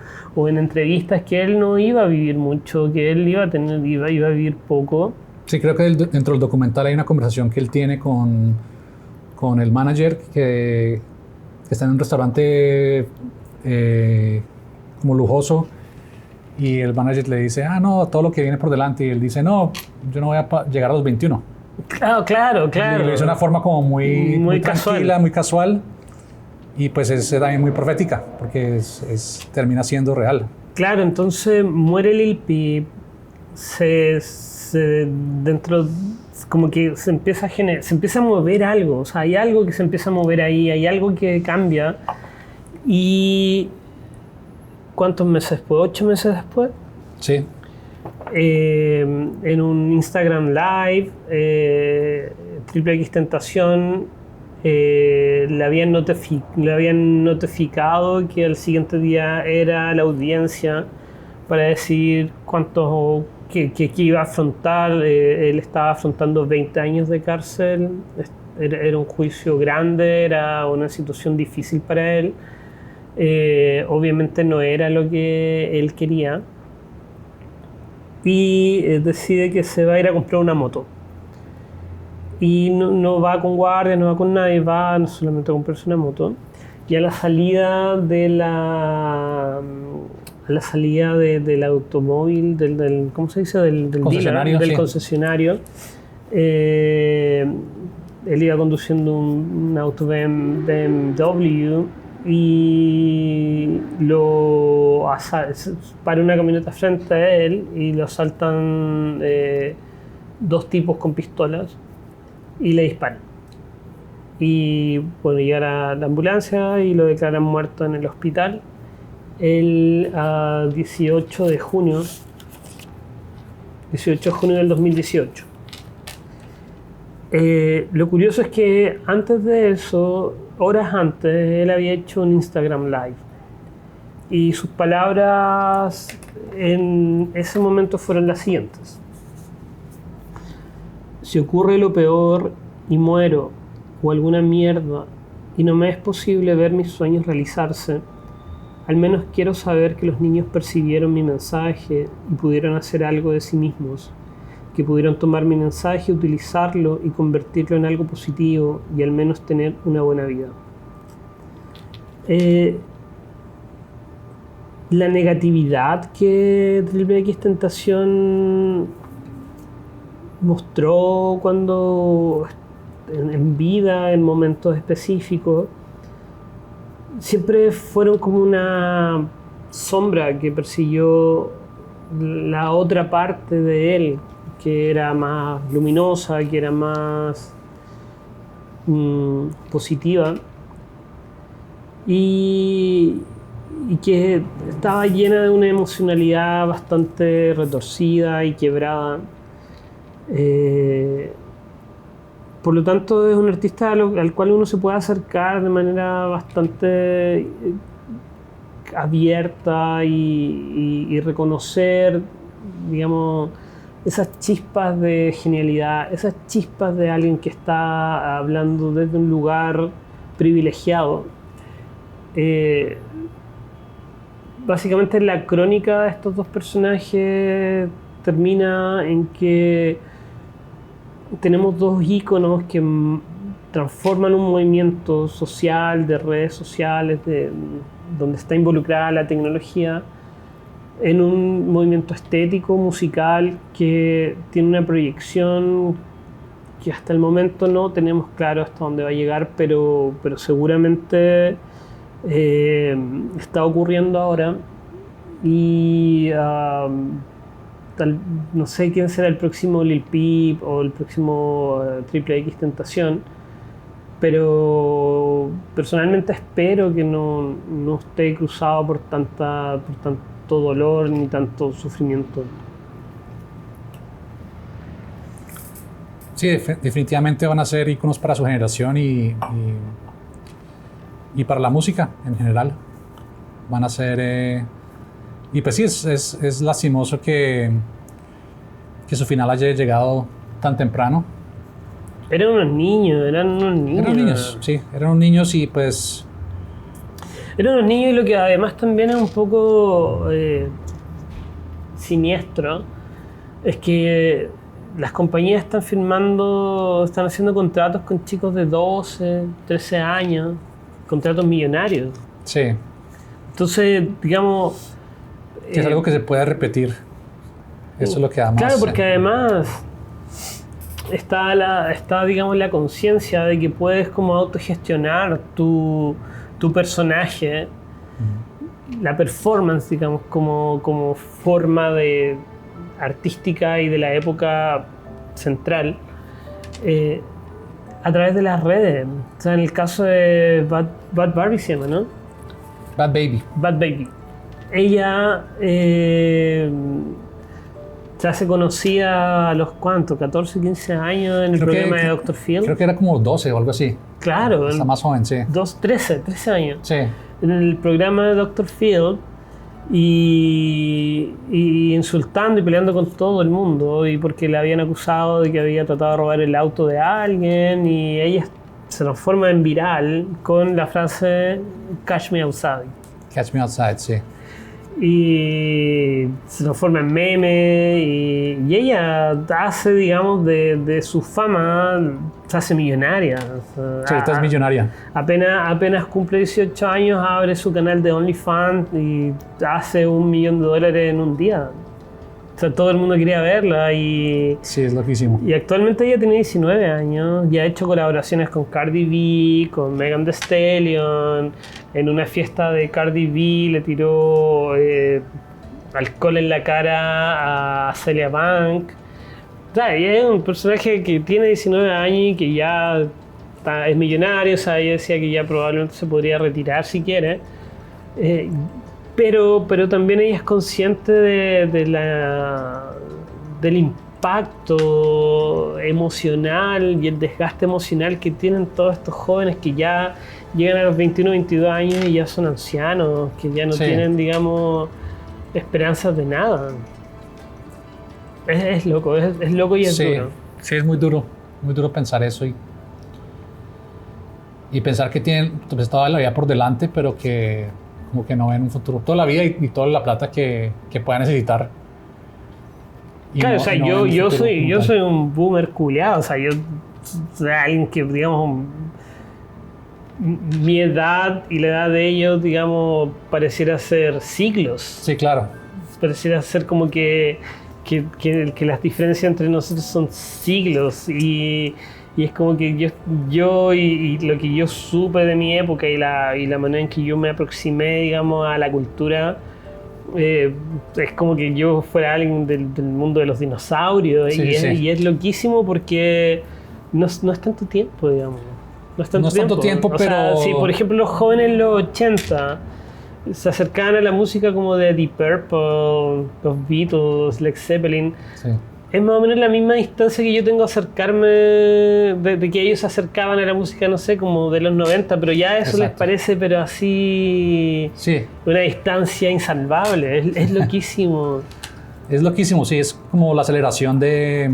en entrevistas que él no iba a vivir mucho, que él iba a vivir poco. Sí, creo que dentro del documental hay una conversación que él tiene con el manager que está en un restaurante como lujoso, y el manager le dice, no, todo lo que viene por delante, y él dice, no, yo no voy a llegar a los 21. Claro. Y lo hizo de una forma como muy tranquila, muy casual, y pues es también muy profética, porque termina siendo real. Claro, entonces muere Lil Peep, dentro, como que se empieza a mover algo, o sea, hay algo que se empieza a mover ahí, hay algo que cambia. Y ¿cuántos meses después? 8 meses después. Sí. En un Instagram Live, Triple X Tentación le habían notificado que el siguiente día era la audiencia para decir que iba a afrontar. Él estaba afrontando 20 años de cárcel, era un juicio grande, era una situación difícil para él. Obviamente no era lo que él quería, y decide que se va a ir a comprar una moto. y no va con guardia, no va con nadie, va no solamente a comprarse una moto. Y a la salida del automóvil, ¿cómo se dice? Del Concesionario, dealer, del sí. concesionario, él iba conduciendo un auto BMW y para una camioneta frente a él y lo asaltan dos tipos con pistolas y le disparan. Y bueno, llega la ambulancia y lo declaran muerto en el hospital el 18 de junio del 2018. Lo curioso es que antes de eso, horas antes, él había hecho un Instagram Live y sus palabras en ese momento fueron las siguientes: si ocurre lo peor y muero o alguna mierda y no me es posible ver mis sueños realizarse, al menos quiero saber que los niños percibieron mi mensaje y pudieron hacer algo de sí mismos, que pudieron tomar mi mensaje, utilizarlo y convertirlo en algo positivo y al menos tener una buena vida. La negatividad que Triple X Tentación mostró cuando en vida, en momentos específicos, siempre fueron como una sombra que persiguió la otra parte de él, que era más luminosa, que era más positiva y que estaba llena de una emocionalidad bastante retorcida y quebrada. Por lo tanto, es un artista al cual uno se puede acercar de manera bastante abierta y reconocer, digamos, esas chispas de genialidad, esas chispas de alguien que está hablando desde un lugar privilegiado. Básicamente la crónica de estos dos personajes termina en que tenemos dos íconos que transforman un movimiento social, de redes sociales, donde está involucrada la tecnología, en un movimiento estético, musical, que tiene una proyección que hasta el momento no tenemos claro hasta dónde va a llegar, pero seguramente está ocurriendo ahora. Y no sé quién será el próximo Lil Peep o el próximo Triple X Tentación, pero personalmente espero que no esté cruzado por tanto dolor ni tanto sufrimiento. Sí, definitivamente van a ser íconos para su generación y para la música en general. Van a ser... y pues sí, es lastimoso que su final haya llegado tan temprano. Eran unos niños. Eran niños, sí, eran niños y pues... Eran unos niños, y lo que además también es un poco siniestro es que las compañías están haciendo contratos con chicos de 12, 13 años, contratos millonarios. Sí. Entonces, digamos... que es algo que se puede repetir. Eso es lo que da más... Claro, porque además está digamos, la conciencia de que puedes como autogestionar tu personaje, la performance, digamos, como forma de artística y de la época central, a través de las redes. O sea, en el caso de Bad Barbie se llama, ¿no? Bad Baby. Bad Baby. Ella ya se conocía a los ¿cuántos? 14, 15 años en el programa de Dr. Phil. Creo que era como 12 o algo así. Claro. Está más joven, sí. 13 años. Sí. En el programa de Dr. Phil y insultando y peleando con todo el mundo, y porque le habían acusado de que había tratado de robar el auto de alguien, y ella se transforma en viral con la frase Catch Me Outside. Catch Me Outside, sí. y se transforma en meme y ella hace, digamos, de su fama, se hace millonaria. O sea, Sí, esta es millonaria. apenas cumple 18 años, abre su canal de OnlyFans y hace $1 millón en un día. O sea, todo el mundo quería verla y Sí, es loquísimo. actualmente ella tiene 19 años y ha hecho colaboraciones con Cardi B, con Megan Thee Stallion. En una fiesta de Cardi B le tiró alcohol en la cara a Celia Bank. O sea, ella es un personaje que tiene 19 años y que ya es millonario. O sea, ella decía que ya probablemente se podría retirar si quiere. Pero también ella es consciente del impacto emocional y el desgaste emocional que tienen todos estos jóvenes que ya llegan a los 21, 22 años y ya son ancianos, que ya no Sí. tienen, digamos, esperanzas de nada. Es loco, es loco y es Sí, duro. sí, es muy duro pensar eso y pensar que tienen pues, toda la vida por delante, pero que como que no ven un futuro, toda la vida y toda la plata que puedan necesitar. Y Claro, no- o sea, y no ven un yo futuro como tal. soy un boomer culiado, o sea, yo soy alguien que, digamos, mi edad y la edad de ellos, digamos, pareciera ser siglos. Sí, claro. Pareciera ser como que las diferencias entre nosotros son siglos y es como que yo y lo que yo supe de mi época y la manera en que yo me aproximé, digamos, a la cultura, es como que yo fuera alguien del mundo de los dinosaurios. Sí, y, sí. y es loquísimo porque no es tanto tiempo, digamos. No es tanto No es tanto tiempo, O sea, pero- si por ejemplo los jóvenes en los 80 se acercaban a la música como de Deep Purple, los Beatles, Led Zeppelin, Sí. es más o menos la misma distancia que yo tengo a acercarme de que ellos se acercaban a la música, no sé, como de los 90, pero ya eso les Exacto. parece, pero así, Sí, una distancia insalvable, es loquísimo. es loquísimo, sí, es como la aceleración de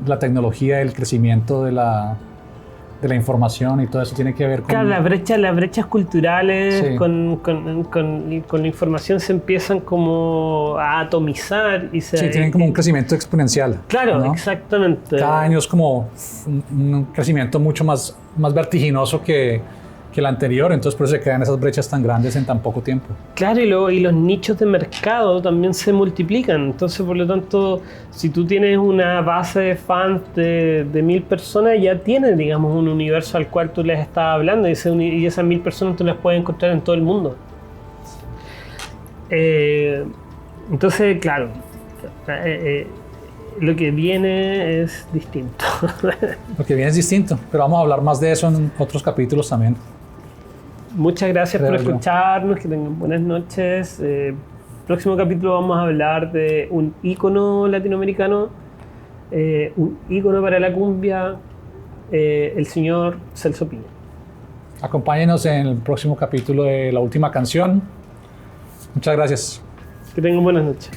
la tecnología, el crecimiento de la información y todo eso tiene que ver con... Claro, las brechas culturales Sí. con la información se empiezan como a atomizar y se... Sí, tienen como un crecimiento exponencial. Claro, ¿no? exactamente. Cada año es como un crecimiento mucho más vertiginoso que el anterior, entonces por eso se quedan esas brechas tan grandes en tan poco tiempo. Claro, y los nichos de mercado también se multiplican. Entonces, por lo tanto, si tú tienes una base de fans de 1000 personas, ya tienes, digamos, un universo al cual tú les estás hablando y esas 1000 personas tú las puedes encontrar en todo el mundo. Entonces, claro, lo que viene es distinto. Lo que viene es distinto, pero vamos a hablar más de eso en otros capítulos también. Muchas gracias por Creo yo. escucharnos, que tengan buenas noches. Próximo capítulo vamos a hablar de un ícono latinoamericano, un ícono para la cumbia, el señor Celso Piña. Acompáñenos en el próximo capítulo de La Última Canción. Muchas gracias. Que tengan buenas noches.